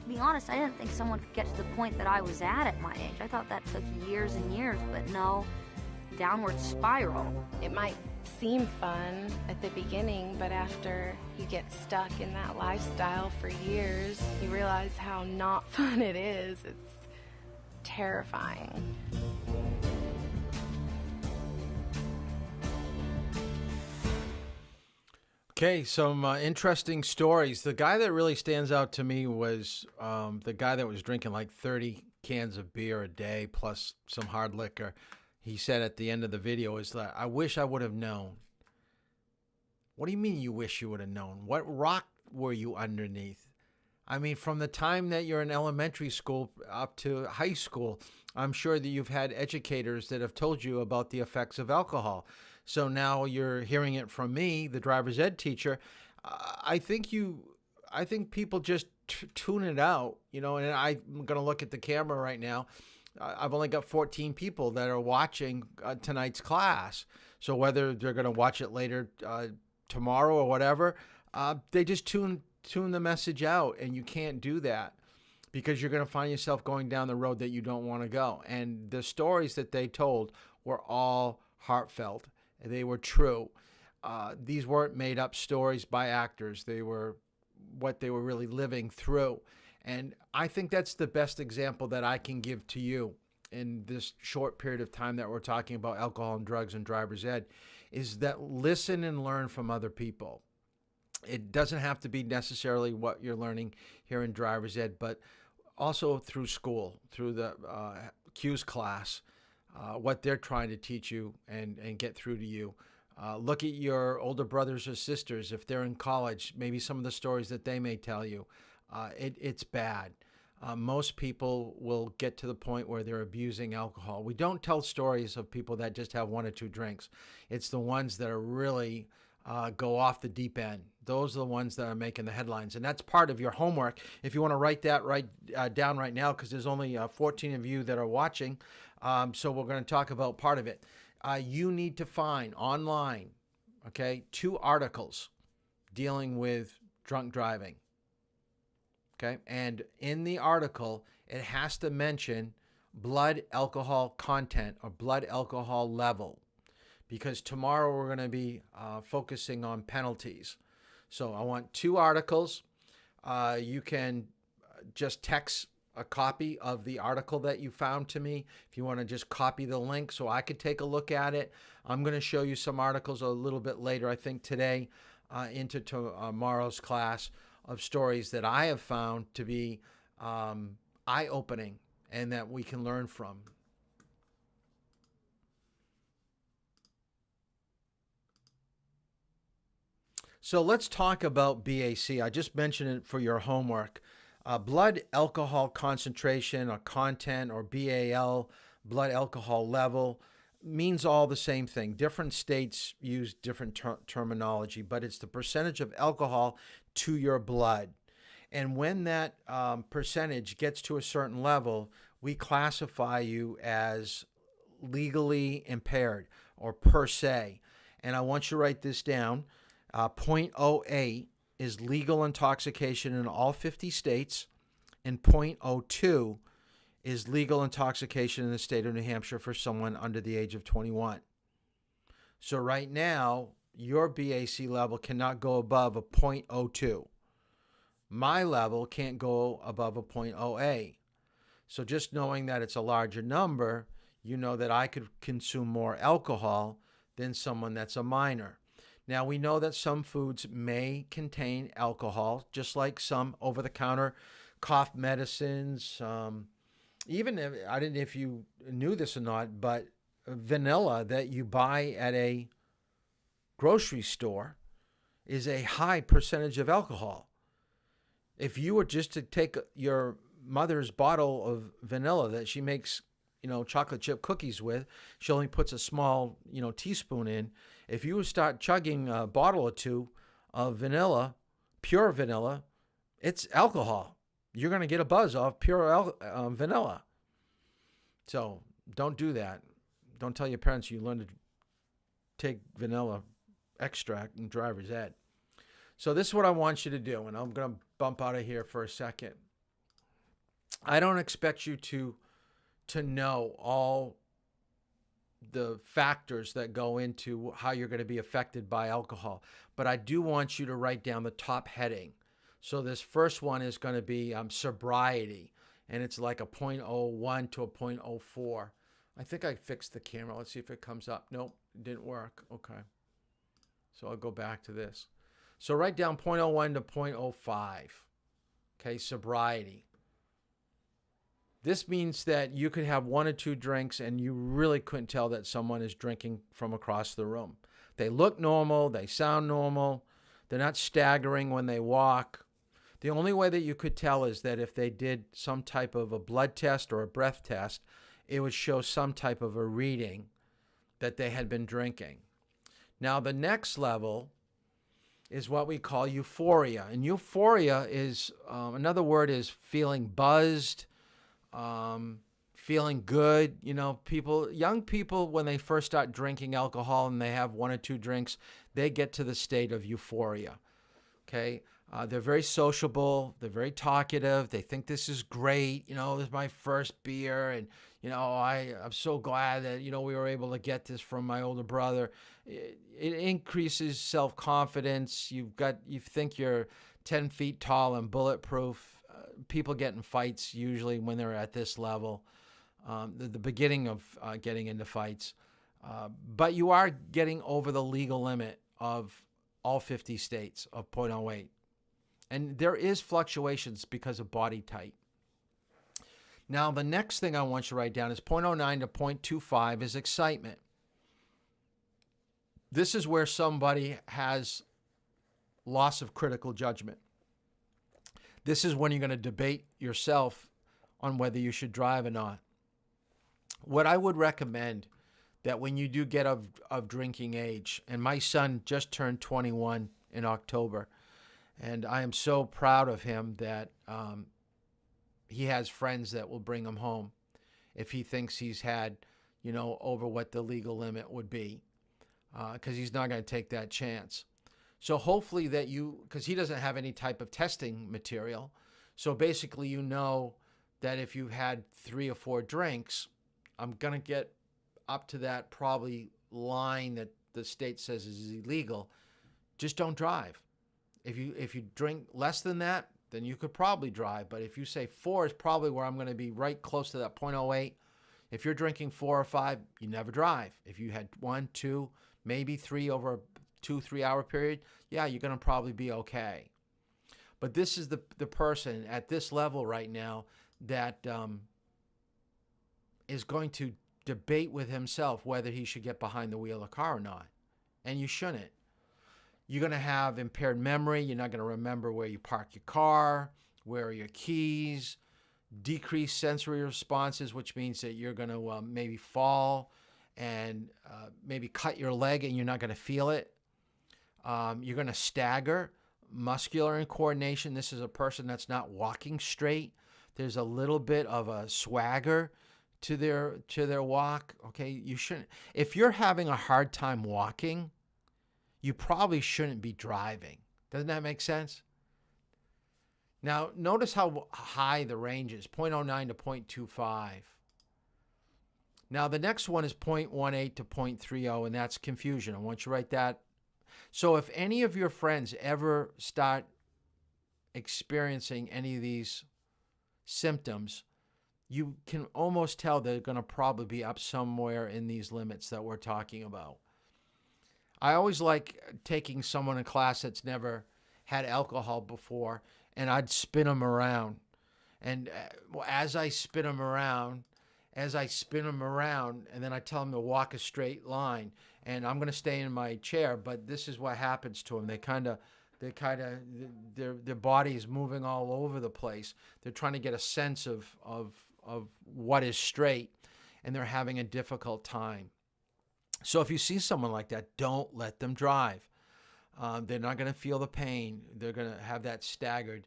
[SPEAKER 12] be honest, I didn't think someone could get to the point that I was at my age. I thought that took years and years, but no, downward spiral.
[SPEAKER 18] It might seem fun at the beginning, but after you get stuck in that lifestyle for years, you realize how not fun it is. It's terrifying.
[SPEAKER 1] Okay, some interesting stories. The guy that really stands out to me was the guy that was drinking like 30 cans of beer a day plus some hard liquor. He said at the end of the video is that, I wish I would have known. What do you mean you wish you would have known? What rock were you underneath? I mean, from the time that you're in elementary school up to high school, I'm sure that you've had educators that have told you about the effects of alcohol. So now you're hearing it from me, the driver's ed teacher. I think people just tune it out, and I'm going to look at the camera right now. I've only got 14 people that are watching tonight's class. So whether they're going to watch it later tomorrow or whatever, they just tune the message out, and you can't do that because you're going to find yourself going down the road that you don't want to go. And the stories that they told were all heartfelt. They were true. These weren't made up stories by actors. They were what they were really living through. And I think that's the best example that I can give to you in this short period of time that we're talking about alcohol and drugs and driver's ed, is that listen and learn from other people. It doesn't have to be necessarily what you're learning here in driver's ed, but also through school, through the Q's class, what they're trying to teach you and get through to you. Look at your older brothers or sisters. If they're in college, maybe some of the stories that they may tell you. It's bad. Most people will get to the point where they're abusing alcohol. We don't tell stories of people that just have 1 or 2 drinks. It's the ones that are really go off the deep end. Those are the ones that are making the headlines. And that's part of your homework. If you want to write that down right now, because there's only 14 of you that are watching, so we're going to talk about part of it. You need to find online, 2 articles dealing with drunk driving. Okay, and in the article, it has to mention blood alcohol content or blood alcohol level, because tomorrow we're going to be focusing on penalties. So I want 2 articles. You can just text a copy of the article that you found to me. If you want to just copy the link so I could take a look at it. I'm going to show you some articles a little bit later, I think today, into tomorrow's class, of stories that I have found to be eye-opening and that we can learn from. So let's talk about BAC. I just mentioned it for your homework. Blood alcohol concentration or content, or BAL, blood alcohol level, means all the same thing. Different states use different terminology, but it's the percentage of alcohol to your blood. And when that percentage gets to a certain level, we classify you as legally impaired, or per se. And I want you to write this down. 0.08 is legal intoxication in all 50 states, and 0.02 is legal intoxication in the state of New Hampshire for someone under the age of 21. So right now, your BAC level cannot go above a 0.02. My level can't go above a 0.08. So just knowing that it's a larger number, you know that I could consume more alcohol than someone that's a minor. Now, we know that some foods may contain alcohol, just like some over-the-counter cough medicines. Even if, I don't know if you knew this or not, but vanilla that you buy at a grocery store is a high percentage of alcohol. If you were just to take your mother's bottle of vanilla that she makes, chocolate chip cookies with, she only puts a small, teaspoon in. If you would start chugging a bottle or two of vanilla, pure vanilla, it's alcohol. You're going to get a buzz off pure vanilla. So don't do that. Don't tell your parents you learned to take vanilla extract in driver's ed. So this is what I want you to do, and I'm going to bump out of here for a second. I don't expect you to know all the factors that go into how you're going to be affected by alcohol, but I do want you to write down the top heading. So this first one is going to be sobriety, and it's like a 0.01 to a 0.04. I think I fixed the camera. Let's see if it comes up. Nope, it didn't work. Okay. So I'll go back to this. So write down 0.01 to 0.05. Okay, sobriety. This means that you could have 1 or 2 drinks and you really couldn't tell that someone is drinking from across the room. They look normal. They sound normal. They're not staggering when they walk. The only way that you could tell is that if they did some type of a blood test or a breath test, it would show some type of a reading that they had been drinking. Now, the next level is what we call euphoria. And euphoria is, another word is feeling buzzed, feeling good. Young people, when they first start drinking alcohol and they have 1 or 2 drinks, they get to the state of euphoria. Okay. They're very sociable. They're very talkative. They think this is great. This is my first beer. And, I'm so glad that, we were able to get this from my older brother. It increases self-confidence. You think you're 10 feet tall and bulletproof. People get in fights usually when they're at this level, the beginning of getting into fights. But you are getting over the legal limit of all 50 states of 0.08. And there is fluctuations because of body type. Now, the next thing I want you to write down is 0.09 to 0.25 is excitement. This is where somebody has loss of critical judgment. This is when you're going to debate yourself on whether you should drive or not. What I would recommend that when you do get of drinking age, and my son just turned 21 in October, and I am so proud of him that he has friends that will bring him home if he thinks he's had, over what the legal limit would be, because he's not going to take that chance. So hopefully that because he doesn't have any type of testing material. So basically, that if you've had 3 or 4 drinks, I'm going to get up to that probably line that the state says is illegal. Just don't drive. If you drink less than that, then you could probably drive. But if you say 4 is probably where I'm going to be right close to that 0.08, if you're drinking 4 or 5, you never drive. If you had 1, 2, maybe 3 over a 2-3 hour period, yeah, you're going to probably be okay. But this is the person at this level right now that is going to debate with himself whether he should get behind the wheel of a car or not. And you shouldn't. You're going to have impaired memory. You're not going to remember where you park your car, where are your keys, decreased sensory responses, which means that you're going to maybe fall and maybe cut your leg and you're not going to feel it. You're going to stagger. Muscular incoordination. This is a person that's not walking straight. There's a little bit of a swagger to their walk. Okay, you shouldn't. If you're having a hard time walking, you probably shouldn't be driving. Doesn't that make sense? Now, notice how high the range is, 0.09 to 0.25. Now, the next one is 0.18 to 0.30, and that's confusion. I want you to write that. So if any of your friends ever start experiencing any of these symptoms, you can almost tell they're going to probably be up somewhere in these limits that we're talking about. I always like taking someone in class that's never had alcohol before, and I'd spin them around. And as I spin them around, and then I tell them to walk a straight line. and I'm going to stay in my chair, but this is what happens to them. Their body is moving all over the place. They're trying to get a sense of what is straight, and they're having a difficult time. So if you see someone like that, don't let them drive. They're not going to feel the pain. They're going to have that staggered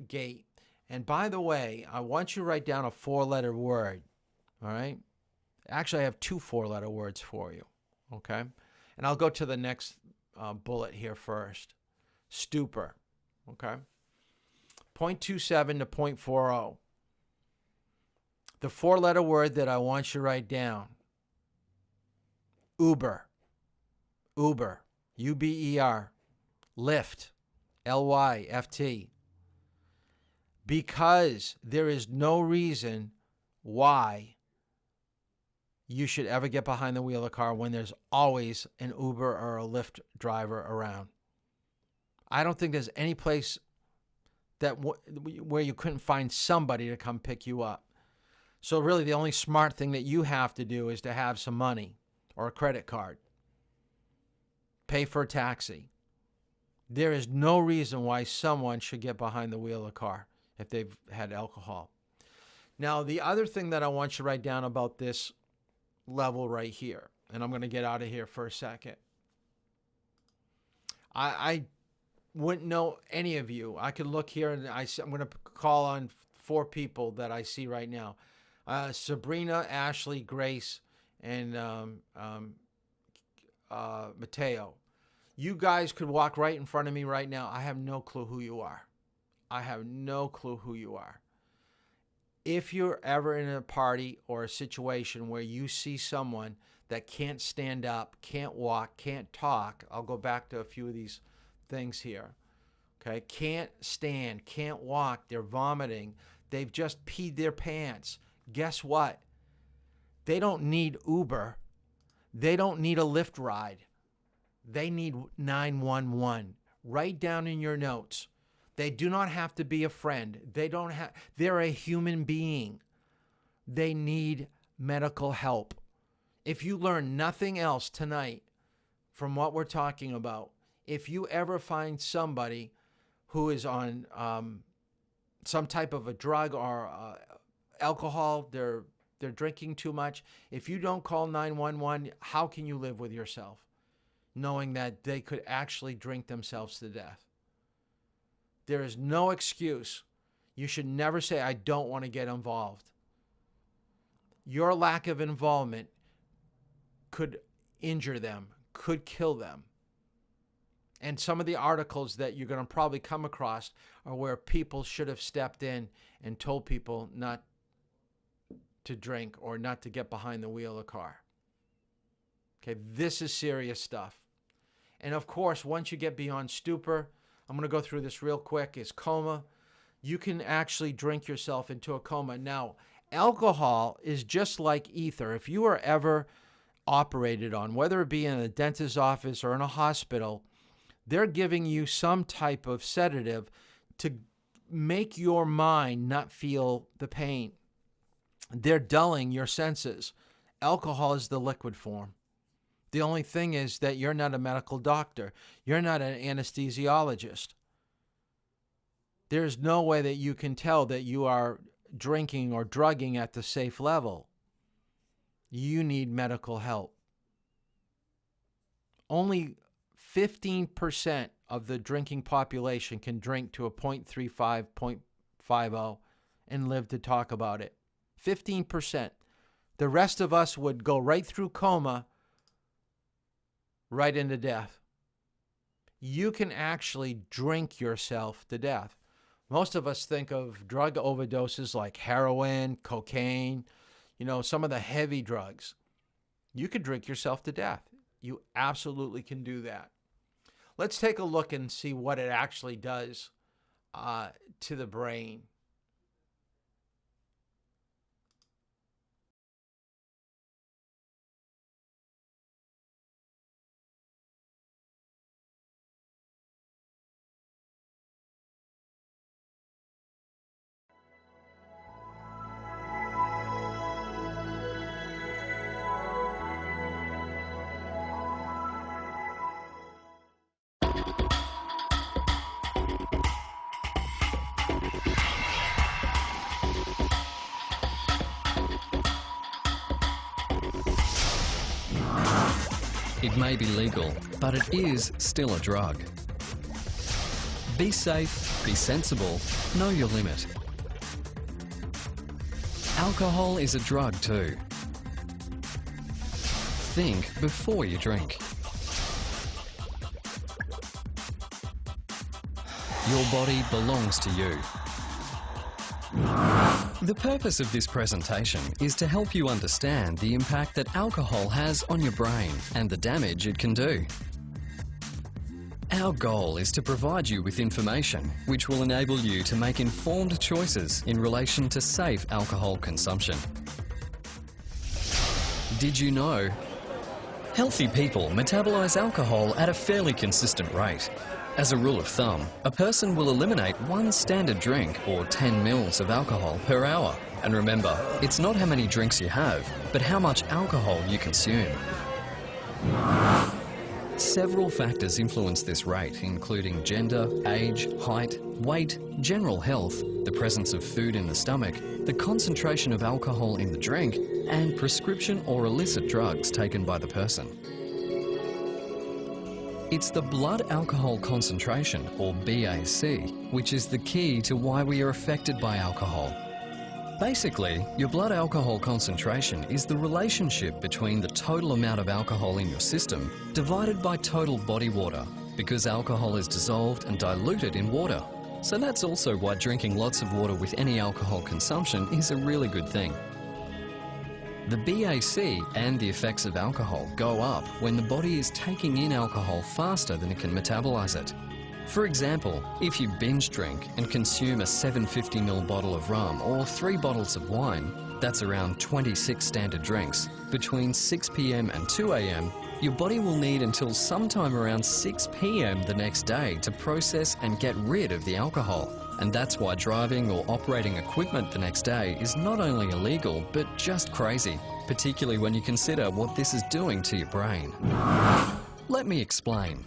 [SPEAKER 1] gait. And by the way, I want you to write down a 4-letter word, all right? Actually, I have 2 4-letter words for you, okay? And I'll go to the next bullet here first. Stupor, okay? 0.27 to 0.40. The 4-letter word that I want you to write down. Uber. Uber. U-B-E-R. Lyft. L-Y-F-T. Because there is no reason why you should ever get behind the wheel of a car when there's always an Uber or a Lyft driver around. I don't think there's any place where you couldn't find somebody to come pick you up. So really the only smart thing that you have to do is to have some money or a credit card. Pay for a taxi. There is no reason why someone should get behind the wheel of a car if they've had alcohol. Now, the other thing that I want you to write down about this level right here, and I'm going to get out of here for a second. I wouldn't know any of you. I could look here, and I'm going to call on 4 people that I see right now. Sabrina, Ashley, Grace, and Mateo. You guys could walk right in front of me right now. I have no clue who you are. I have no clue who you are. If you're ever in a party or a situation where you see someone that can't stand up, can't walk, can't talk, I'll go back to a few of these things here. Okay, can't stand, can't walk, they're vomiting, they've just peed their pants. Guess what? They don't need Uber. They don't need a Lyft ride. They need 911. Write down in your notes. They do not have to be a friend. They're a human being. They need medical help. If you learn nothing else tonight from what we're talking about, if you ever find somebody who is on some type of a drug or alcohol, they're drinking too much, if you don't call 911, how can you live with yourself knowing that they could actually drink themselves to death? There is no excuse. You should never say, I don't want to get involved. Your lack of involvement could injure them, could kill them. And some of the articles that you're going to probably come across are where people should have stepped in and told people not to drink or not to get behind the wheel of a car. Okay, this is serious stuff. And of course, once you get beyond stupor, I'm going to go through this real quick, is coma. You can actually drink yourself into a coma. Now, alcohol is just like ether. If you are ever operated on, whether it be in a dentist's office or in a hospital, they're giving you some type of sedative to make your mind not feel the pain. They're dulling your senses. Alcohol is the liquid form. The only thing is that you're not a medical doctor. You're not an anesthesiologist. There's no way that you can tell that you are drinking or drugging at the safe level. You need medical help. Only 15% of the drinking population can drink to a 0.35, 0.50 and live to talk about it. 15%. The rest of us would go right through coma, right into death. You can actually drink yourself to death. Most of us think of drug overdoses like heroin, cocaine, some of the heavy drugs. You could drink yourself to death. You absolutely can do that. Let's take a look and see what it actually does to the brain.
[SPEAKER 2] It may be legal, but it is still a drug. Be safe, be sensible, know your limit. Alcohol is a drug too. Think before you drink. Your body belongs to you. The purpose of this presentation is to help you understand the impact that alcohol has on your brain and the damage it can do. Our goal is to provide you with information which will enable you to make informed choices in relation to safe alcohol consumption. Did you know? Healthy people metabolize alcohol at a fairly consistent rate. As a rule of thumb, a person will eliminate 1 standard drink or 10 mils of alcohol per hour. And remember, it's not how many drinks you have, but how much alcohol you consume. Several factors influence this rate, including gender, age, height, weight, general health, the presence of food in the stomach, the concentration of alcohol in the drink, and prescription or illicit drugs taken by the person. It's the blood alcohol concentration, or BAC, which is the key to why we are affected by alcohol. Basically, your blood alcohol concentration is the relationship between the total amount of alcohol in your system divided by total body water, because alcohol is dissolved and diluted in water. So that's also why drinking lots of water with any alcohol consumption is a really good thing. The BAC and the effects of alcohol go up when the body is taking in alcohol faster than it can metabolize it. For example, if you binge drink and consume a 750ml bottle of rum or 3 bottles of wine, that's around 26 standard drinks, between 6 p.m. and 2 a.m, your body will need until sometime around 6 p.m. the next day to process and get rid of the alcohol. And that's why driving or operating equipment the next day is not only illegal, but just crazy, particularly when you consider what this is doing to your brain. Let me explain.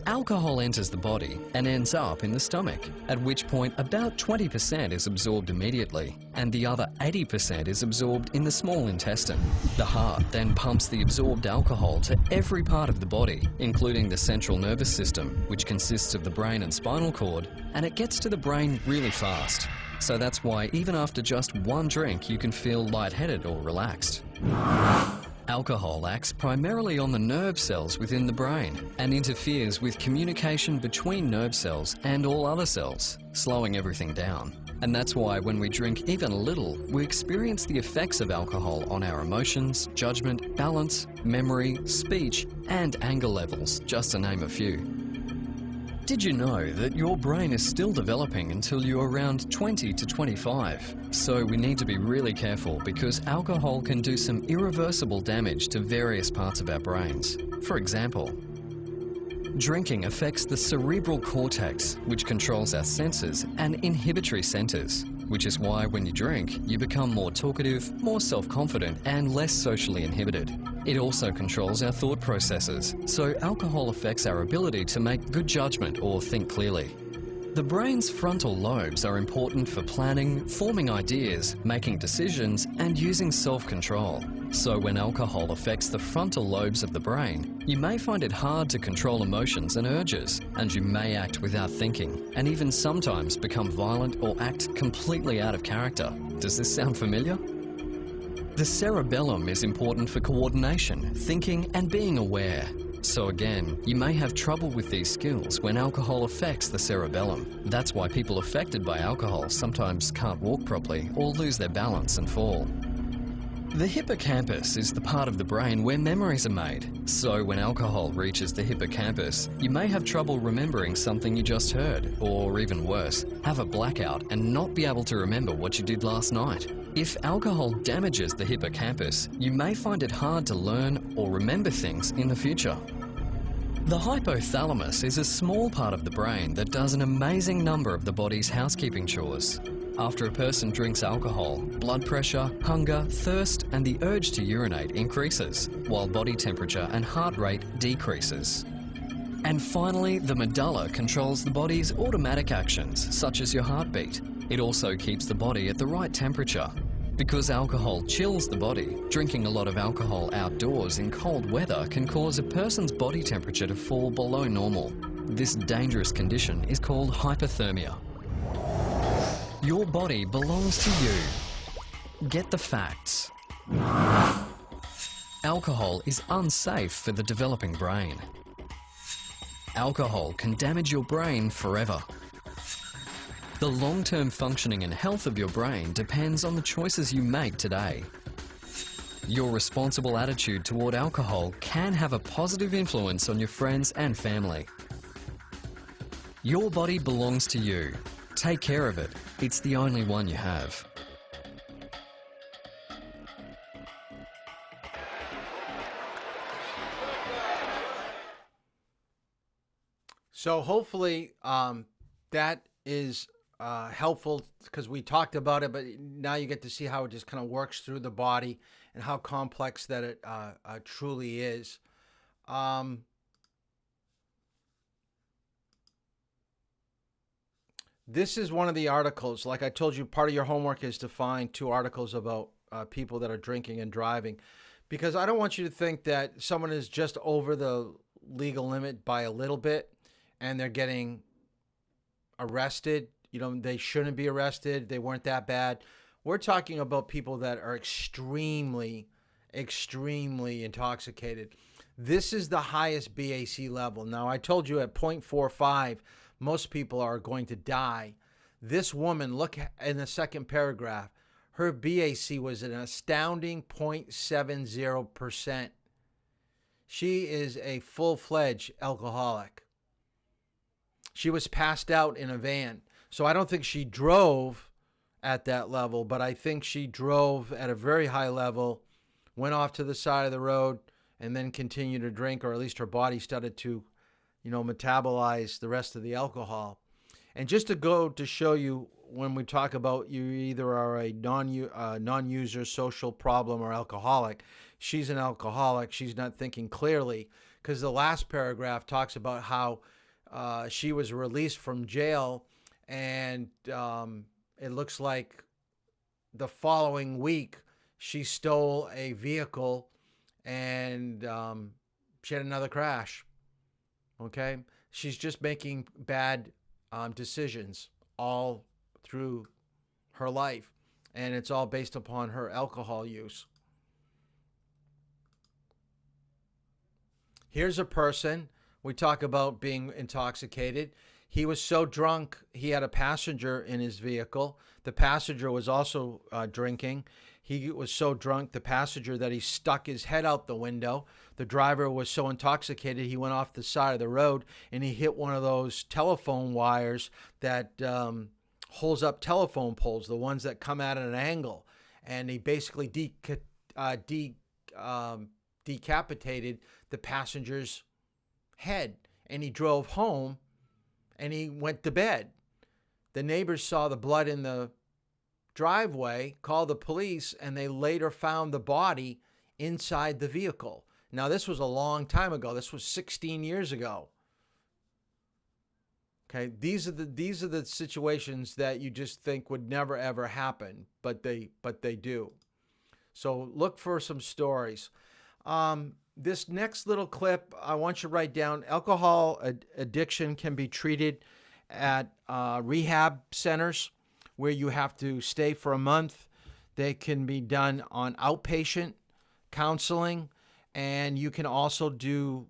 [SPEAKER 2] Alcohol enters the body and ends up in the stomach, at which point about 20% is absorbed immediately, and the other 80% is absorbed in the small intestine. The heart then pumps the absorbed alcohol to every part of the body, including the central nervous system, which consists of the brain and spinal cord, and it gets to the brain really fast. So that's why even after just 1 drink, you can feel lightheaded or relaxed. Alcohol acts primarily on the nerve cells within the brain and interferes with communication between nerve cells and all other cells, slowing everything down. And that's why when we drink even a little, we experience the effects of alcohol on our emotions, judgment, balance, memory, speech, and anger levels, just to name a few. Did you know that your brain is still developing until you're around 20 to 25? So we need to be really careful because alcohol can do some irreversible damage to various parts of our brains. For example, drinking affects the cerebral cortex, which controls our senses, and inhibitory centers, which is why when you drink, you become more talkative, more self-confident, and less socially inhibited. It also controls our thought processes, so alcohol affects our ability to make good judgment or think clearly. The brain's frontal lobes are important for planning, forming ideas, making decisions, and using self-control. So when alcohol affects the frontal lobes of the brain, you may find it hard to control emotions and urges, and you may act without thinking, and even sometimes become violent or act completely out of character. Does this sound familiar? The cerebellum is important for coordination, thinking, and being aware. So again, you may have trouble with these skills when alcohol affects the cerebellum. That's why people affected by alcohol sometimes can't walk properly or lose their balance and fall. The hippocampus is the part of the brain where memories are made. So when alcohol reaches the hippocampus, you may have trouble remembering something you just heard, or even worse, have a blackout and not be able to remember what you did last night. If alcohol damages the hippocampus, you may find it hard to learn or remember things in the future. The hypothalamus is a small part of the brain that does an amazing number of the body's housekeeping chores. After a person drinks alcohol, blood pressure, hunger, thirst, and the urge to urinate increases, while body temperature and heart rate decreases. And finally, the medulla controls the body's automatic actions, such as your heartbeat. It also keeps the body at the right temperature. Because alcohol chills the body, drinking a lot of alcohol outdoors in cold weather can cause a person's body temperature to fall below normal. This dangerous condition is called hypothermia. Your body belongs to you. Get the facts. Alcohol is unsafe for the developing brain. Alcohol can damage your brain forever. The long-term functioning and health of your brain depends on the choices you make today. Your responsible attitude toward alcohol can have a positive influence on your friends and family. Your body belongs to you. Take care of it. It's the only one you have.
[SPEAKER 1] So hopefully that is helpful, because we talked about it, but now you get to see how it just kind of works through the body and how complex that it truly is. This is one of the articles. Like I told you, part of your homework is to find 2 articles about people that are drinking and driving, because I don't want you to think that someone is just over the legal limit by a little bit and they're getting arrested. You know, they shouldn't be arrested. They weren't that bad. We're talking about people that are extremely, extremely intoxicated. This is the highest BAC level. Now, I told you at 0.45, most people are going to die. This woman, look in the second paragraph, her BAC was an astounding 0.70%. She is a full-fledged alcoholic. She was passed out in a van. So I don't think she drove at that level, but I think she drove at a very high level, went off to the side of the road, and then continued to drink, or at least her body started to, metabolize the rest of the alcohol. And just to go to show you, when we talk about you either are a non-user, social problem, or alcoholic, she's an alcoholic. She's not thinking clearly, because the last paragraph talks about how she was released from jail, and it looks like the following week she stole a vehicle and she had another crash. Okay? She's just making bad decisions all through her life, and it's all based upon her alcohol use. Here's a person. We talk about being intoxicated. He was so drunk, he had a passenger in his vehicle. The passenger was also drinking. He was so drunk, the passenger, that he stuck his head out the window. The driver was so intoxicated, he went off the side of the road and he hit one of those telephone wires that holds up telephone poles, the ones that come at an angle. And he basically decapitated the passenger's head, and he drove home and he went to bed. The neighbors saw the blood in the driveway, called the police, and they later found the body inside the vehicle. Now, this was a long time ago. This was 16 years ago. Okay, these are the situations that you just think would never ever happen, but they do. So look for some stories. This next little clip, I want you to write down: alcohol addiction can be treated at rehab centers where you have to stay for a month. They can be done on outpatient counseling, and you can also do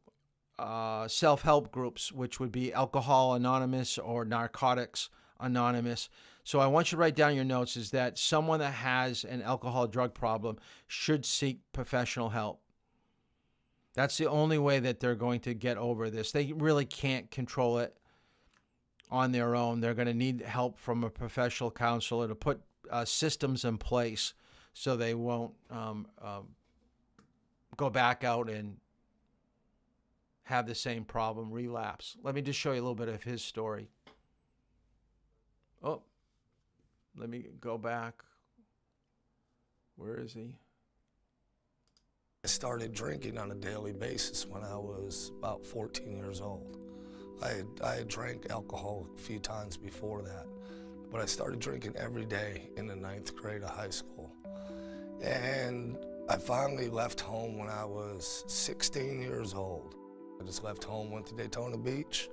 [SPEAKER 1] self-help groups, which would be Alcohol Anonymous or Narcotics Anonymous. So I want you to write down your notes, is that someone that has an alcohol drug problem should seek professional help. That's the only way that they're going to get over this. They really can't control it on their own. They're going to need help from a professional counselor to put systems in place so they won't go back out and have the same problem relapse. Let me just show you a little bit of his story. Oh, let me go back. Where is he?
[SPEAKER 5] I started drinking on a daily basis when I was about 14 years old. I had drank alcohol a few times before that, but I started drinking every day in the 9th grade of high school. And I finally left home when I was 16 years old. I just left home, went to Daytona Beach,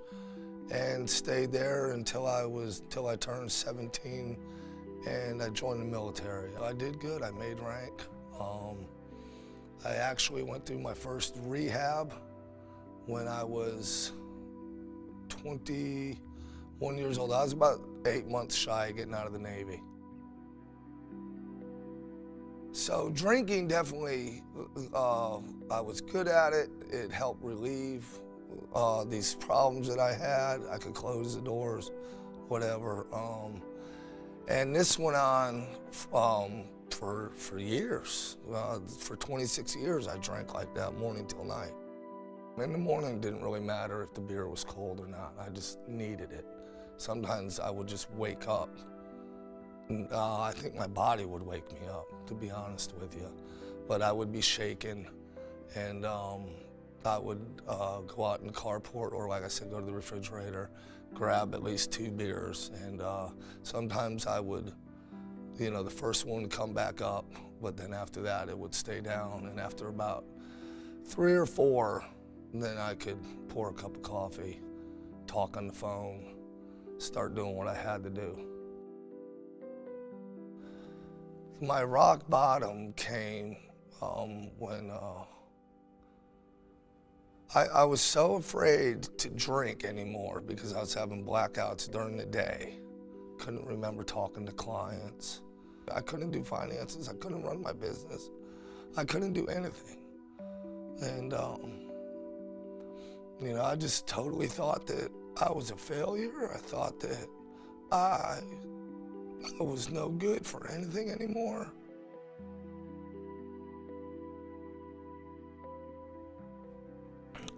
[SPEAKER 5] and stayed there until I turned 17, and I joined the military. I did good, I made rank. I actually went through my first rehab when I was 21 years old. I was about 8 months shy of getting out of the Navy. So drinking definitely, I was good at it. It helped relieve these problems that I had. I could close the doors, whatever. And this went on for years. For 26 years, I drank like that morning till night. In the morning, it didn't really matter if the beer was cold or not. I just needed it. Sometimes I would just wake up. I think my body would wake me up, to be honest with you. But I would be shaken, and I would go out in the carport, or like I said, go to the refrigerator, grab at least 2 beers, and sometimes I would, the first one would come back up, but then after that it would stay down, and after about 3 or 4, then I could pour a cup of coffee, talk on the phone, start doing what I had to do. My rock bottom came when I was so afraid to drink anymore because I was having blackouts during the day. Couldn't remember talking to clients. I couldn't do finances. I couldn't run my business. I couldn't do anything. And, I just totally thought that I was a failure. I thought that I was no good for anything anymore.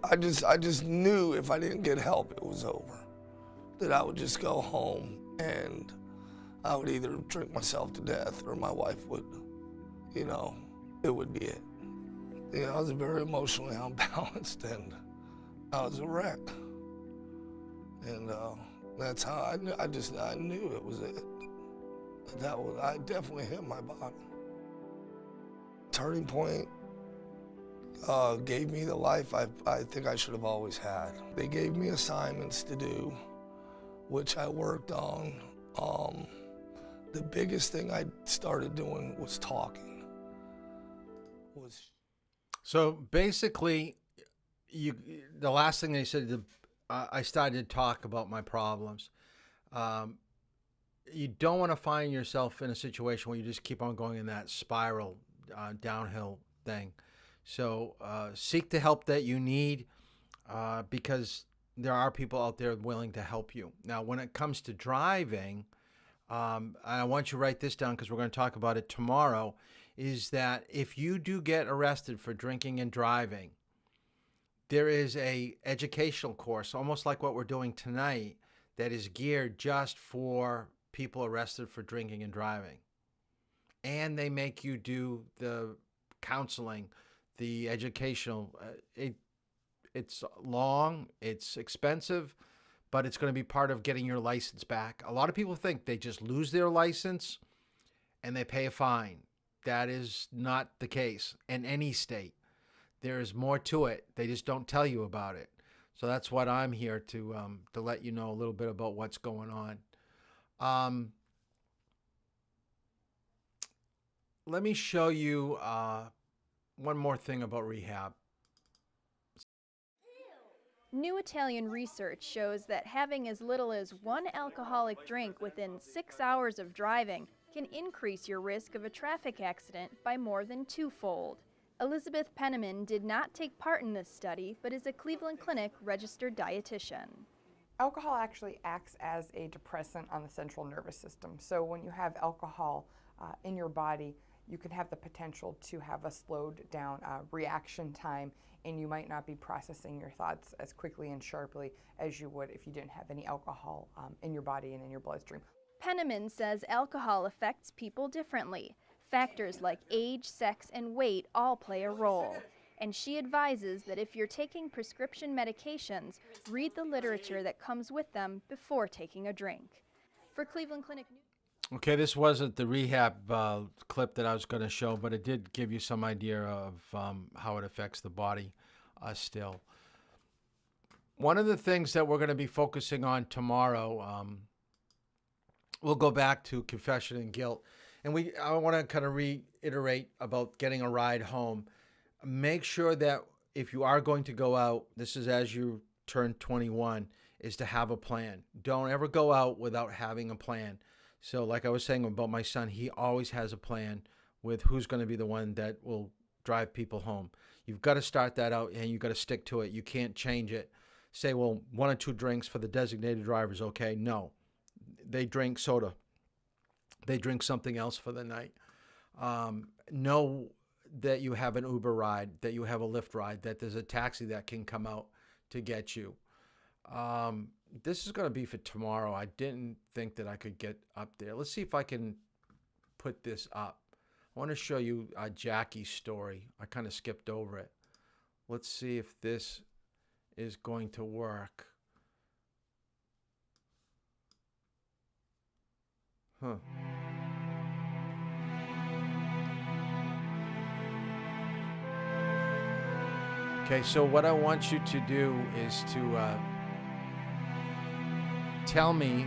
[SPEAKER 5] I just knew if I didn't get help, it was over. That I would just go home and I would either drink myself to death or my wife would, it would be it. I was very emotionally unbalanced and I was a wreck. And that's how I knew it was it. I definitely hit my bottom. Turning Point gave me the life I think I should have always had. They gave me assignments to do, which I worked on. The biggest thing I started doing was talking.
[SPEAKER 1] So basically, the last thing they said, I started to talk about my problems. You don't want to find yourself in a situation where you just keep on going in that spiral downhill thing. So seek the help that you need because there are people out there willing to help you. Now, when it comes to driving, I want you to write this down because we're going to talk about it tomorrow, is that if you do get arrested for drinking and driving, there is a educational course, almost like what we're doing tonight, that is geared just for people arrested for drinking and driving. And they make you do the counseling, the educational. It's long, it's expensive, but it's going to be part of getting your license back. A lot of people think they just lose their license and they pay a fine. That is not the case in any state. There is more to it. They just don't tell you about it. So that's what I'm here to let you know a little bit about what's going on. Let me show you one more thing about rehab.
[SPEAKER 7] New Italian research shows that having as little as 1 alcoholic drink within 6 hours of driving can increase your risk of a traffic accident by more than 2-fold. Elizabeth Penniman did not take part in this study, but is a Cleveland Clinic registered dietitian.
[SPEAKER 9] Alcohol actually acts as a depressant on the central nervous system. So when you have alcohol in your body, you can have the potential to have a slowed down reaction time, and you might not be processing your thoughts as quickly and sharply as you would if you didn't have any alcohol in your body and in your bloodstream.
[SPEAKER 7] Penniman says alcohol affects people differently. Factors like age, sex, and weight all play a role. And she advises that if you're taking prescription medications, read the literature that comes with them before taking a drink. For Cleveland Clinic News.
[SPEAKER 1] Okay, this wasn't the rehab clip that I was going to show, but it did give you some idea of how it affects the body still. One of the things that we're going to be focusing on tomorrow, we'll go back to confession and guilt. And I want to kind of reiterate about getting a ride home. Make sure that if you are going to go out, this is as you turn 21, is to have a plan. Don't ever go out without having a plan. So like I was saying about my son, he always has a plan with who's going to be the one that will drive people home. You've got to start that out and you've got to stick to it. You can't change it. Say, well, 1 or 2 drinks for the designated drivers, okay? No. They drink soda. They drink something else for the night. Know that you have an Uber ride, that you have a Lyft ride, that there's a taxi that can come out to get you. This is going to be for tomorrow. I didn't think that I could get up there. Let's see if I can put this up. I want to show you Jackie's story. I kind of skipped over it. Let's see if this is going to work. Huh. Okay, so what I want you to do is to tell me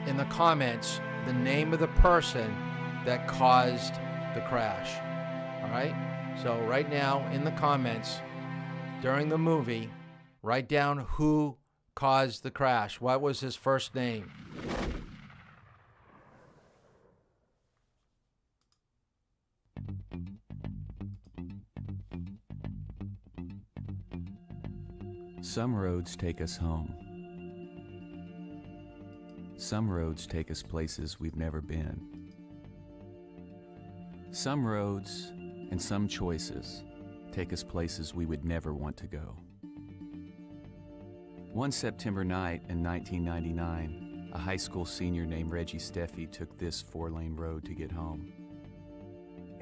[SPEAKER 1] in the comments the name of the person that caused the crash. All right? So right now in the comments during the movie, write down who caused the crash. What was his first name?
[SPEAKER 6] Some roads take us home. Some roads take us places we've never been. Some roads and some choices take us places we would never want to go. One September night in 1999, a high school senior named Reggie Steffi took this 4-lane road to get home.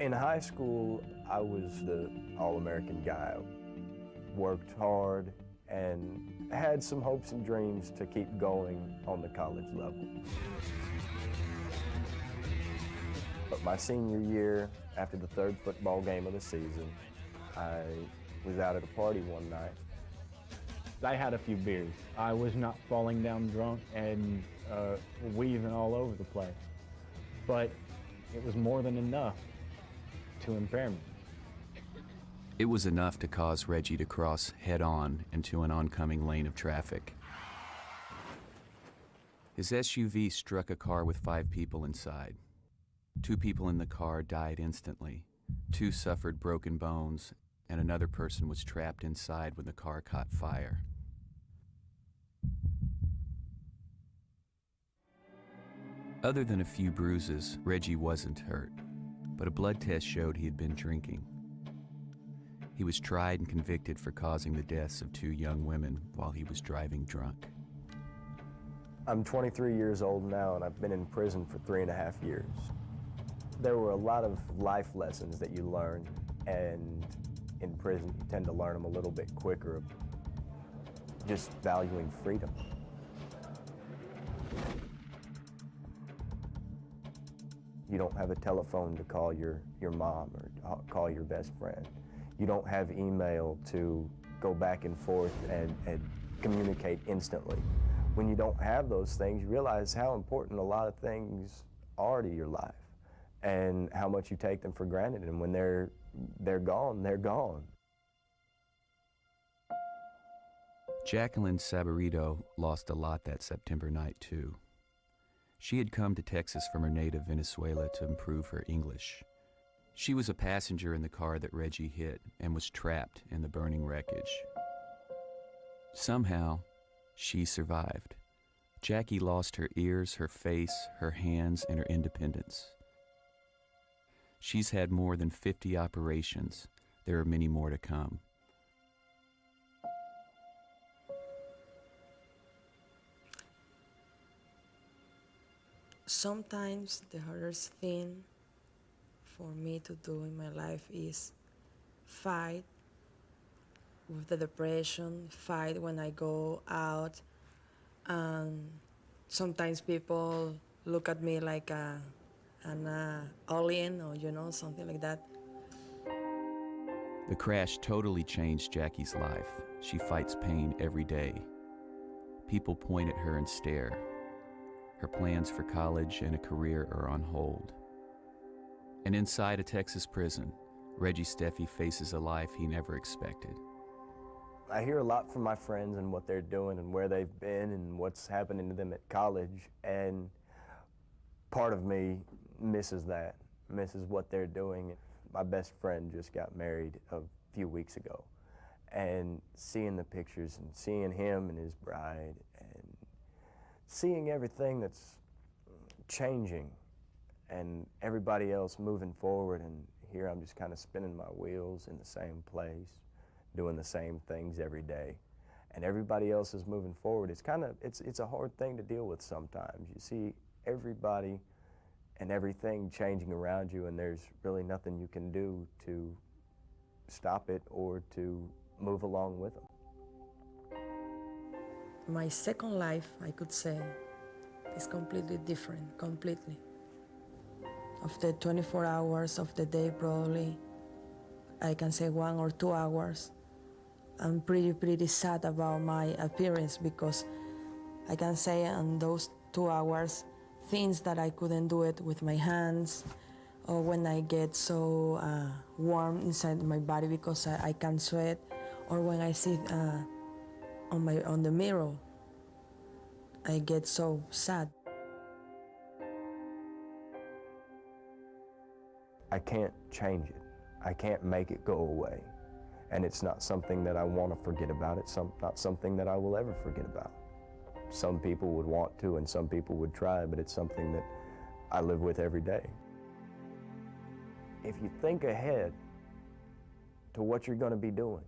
[SPEAKER 8] In high school, I was the all-American guy. Worked hard and had some hopes and dreams to keep going on the college level. But my senior year, after the 3rd football game of the season, I was out at a party one night.
[SPEAKER 23] I had a few beers. I was not falling down drunk and weaving all over the place, but it was more than enough to impair me.
[SPEAKER 6] It was enough to cause Reggie to cross head-on into an oncoming lane of traffic. His SUV struck a car with 5 people inside. 2 people in the car died instantly. 2 suffered broken bones, and another person was trapped inside when the car caught fire. Other than a few bruises, Reggie wasn't hurt, but a blood test showed he had been drinking. He was tried and convicted for causing the deaths of 2 young women while he was driving drunk.
[SPEAKER 8] I'm 23 years old now, and I've been in prison for 3.5 years. There were a lot of life lessons that you learn, and in prison you tend to learn them a little bit quicker, just valuing freedom. You don't have a telephone to call your mom or call your best friend. You don't have email to go back and forth and communicate instantly. When you don't have those things, you realize how important a lot of things are to your life and how much you take them for granted. And when they're gone, they're gone.
[SPEAKER 6] Jacqueline Sabarito lost a lot that September night, too. She had come to Texas from her native Venezuela to improve her English. She was a passenger in the car that Reggie hit and was trapped in the burning wreckage. Somehow, she survived. Jackie lost her ears, her face, her hands, and her independence. She's had more than 50 operations. There are many more to come.
[SPEAKER 4] Sometimes the hardest thing for me to do in my life is fight with the depression, fight when I go out, and sometimes people look at me like an alien or, you know, something like that.
[SPEAKER 6] The crash totally changed Jackie's life. She fights pain every day. People point at her and stare. Her plans for college and a career are on hold. And inside a Texas prison, Reggie Steffi faces a life he never expected.
[SPEAKER 8] I hear a lot from my friends and what they're doing and where they've been and what's happening to them at college, and part of me misses that, misses what they're doing. My best friend just got married a few weeks ago, and seeing the pictures and seeing him and his bride and seeing everything that's changing and everybody else moving forward, and here I'm just kind of spinning my wheels in the same place, doing the same things every day, and everybody else is moving forward. It's a hard thing to deal with sometimes. You see everybody and everything changing around you, and there's really nothing you can do to stop it or to move along with them.
[SPEAKER 4] My second life, I could say, is completely different, completely. Of the 24 hours of the day, probably, I can say 1 or 2 hours. I'm pretty sad about my appearance, because I can say in those 2 hours, things that I couldn't do it with my hands, or when I get so warm inside my body because I can't sweat, or when I sit on the mirror, I get so sad.
[SPEAKER 8] I can't change it. I can't make it go away. And it's not something that I want to forget about. It's not something that I will ever forget about. Some people would want to and some people would try, but it's something that I live with every day. If you think ahead to what you're going to be doing,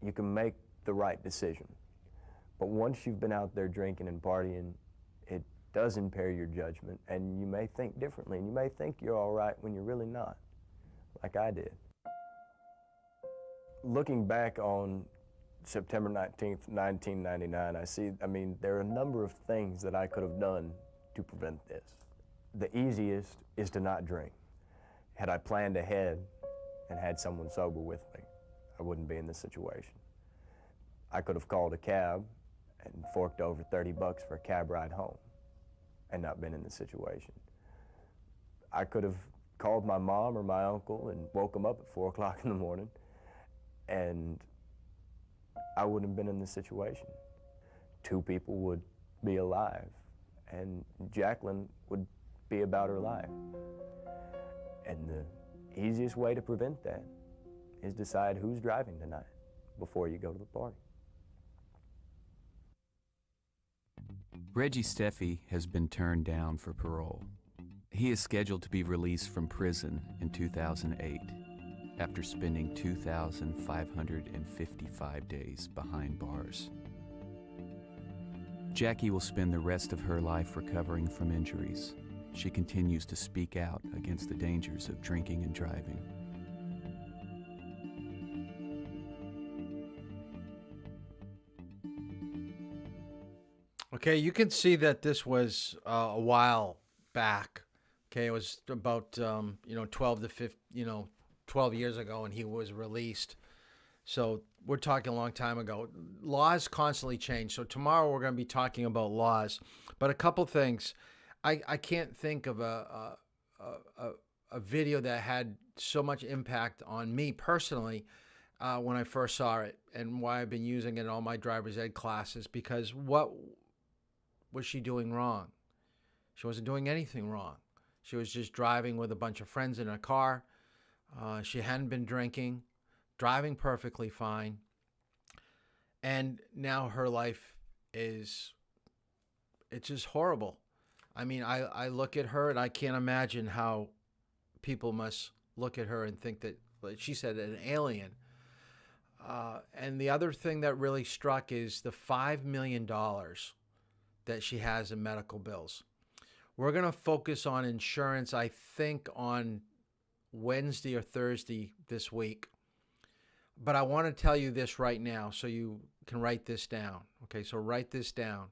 [SPEAKER 8] you can make the right decision. But once you've been out there drinking and partying, it does impair your judgment, and you may think differently, and you may think you're all right when you're really not, like I did. Looking back on September 19th, 1999, there are a number of things that I could have done to prevent this. The easiest is to not drink. Had I planned ahead and had someone sober with me, I wouldn't be in this situation. I could have called a cab and forked over $30 for a cab ride home and not been in this situation. I could have called my mom or my uncle and woke them up at 4 o'clock in the morning, and I wouldn't have been in this situation. 2 people would be alive, and Jacqueline would be about her life. And the easiest way to prevent that is decide who's driving tonight before you go to the party.
[SPEAKER 6] Reggie Steffi has been turned down for parole. He is scheduled to be released from prison in 2008 after spending 2,555 days behind bars. Jackie will spend the rest of her life recovering from injuries. She continues to speak out against the dangers of drinking and driving.
[SPEAKER 1] Okay, you can see that this was a while back. Okay, it was about 12 years ago, and he was released. So we're talking a long time ago. Laws constantly change. So tomorrow we're going to be talking about laws, but a couple things. I can't think of a video that had so much impact on me personally when I first saw it, and why I've been using it in all my driver's ed classes, because what was she doing wrong? She wasn't doing anything wrong. She was just driving with a bunch of friends in a car. She hadn't been drinking, driving perfectly fine. And now her life it's just horrible. I mean, I look at her and I can't imagine how people must look at her and think that, like she said, an alien. And the other thing that really struck is the $5 million that she has in medical bills. We're going to focus on insurance, I think, on Wednesday or Thursday this week. But I want to tell you this right now so you can write this down. Okay, so write this down.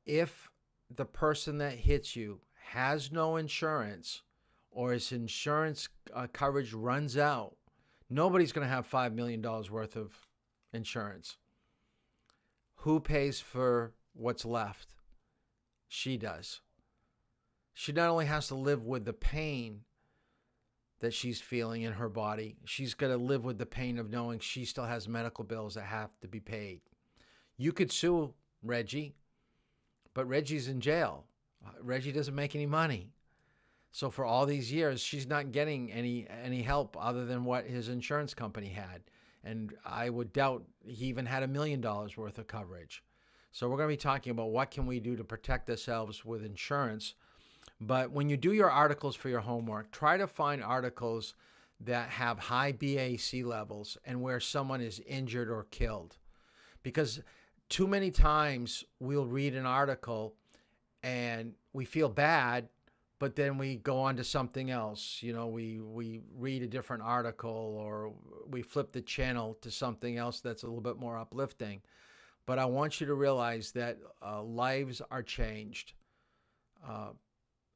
[SPEAKER 1] If the person that hits you has no insurance, or his insurance coverage runs out, nobody's going to have $5 million worth of insurance. Who pays for what's left? She does. She not only has to live with the pain that she's feeling in her body, she's going to live with the pain of knowing she still has medical bills that have to be paid. You could sue Reggie, but Reggie's in jail. Reggie doesn't make any money. So for all these years, she's not getting any help other than what his insurance company had. And I would doubt he even had $1 million worth of coverage. So we're going to be talking about what can we do to protect ourselves with insurance. But when you do your articles for your homework, try to find articles that have high BAC levels and where someone is injured or killed. Because too many times we'll read an article and we feel bad, but then we go on to something else. You know, we read a different article, or we flip the channel to something else that's a little bit more uplifting. But I want you to realize that lives are changed,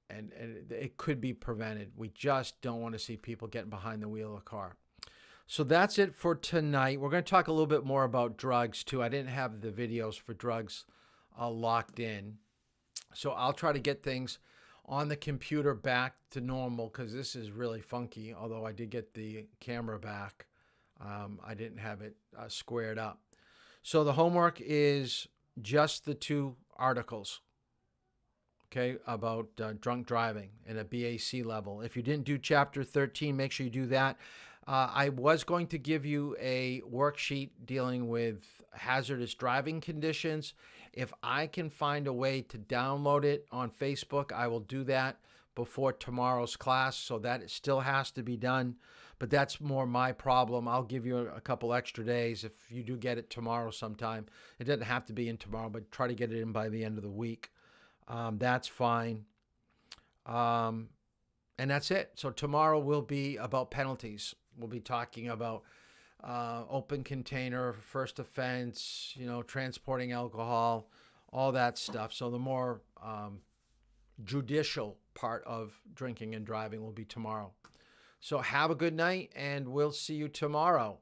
[SPEAKER 1] and it could be prevented. We just don't want to see people getting behind the wheel of a car. So that's it for tonight. We're going to talk a little bit more about drugs too. I didn't have the videos for drugs locked in. So I'll try to get things on the computer back to normal, because this is really funky. Although I did get the camera back, I didn't have it squared up. So the homework is just the 2 articles, okay, about drunk driving and a BAC level. If you didn't do chapter 13, make sure you do that. I was going to give you a worksheet dealing with hazardous driving conditions. If I can find a way to download it on Facebook, I will do that before tomorrow's class. So that still has to be done, but that's more my problem. I'll give you a couple extra days if you do get it tomorrow sometime. It doesn't have to be in tomorrow, but try to get it in by the end of the week. That's fine. And that's it. So tomorrow will be about penalties. We'll be talking about open container, first offense, you know, transporting alcohol, all that stuff. So the more judicial part of drinking and driving will be tomorrow. So have a good night, and we'll see you tomorrow.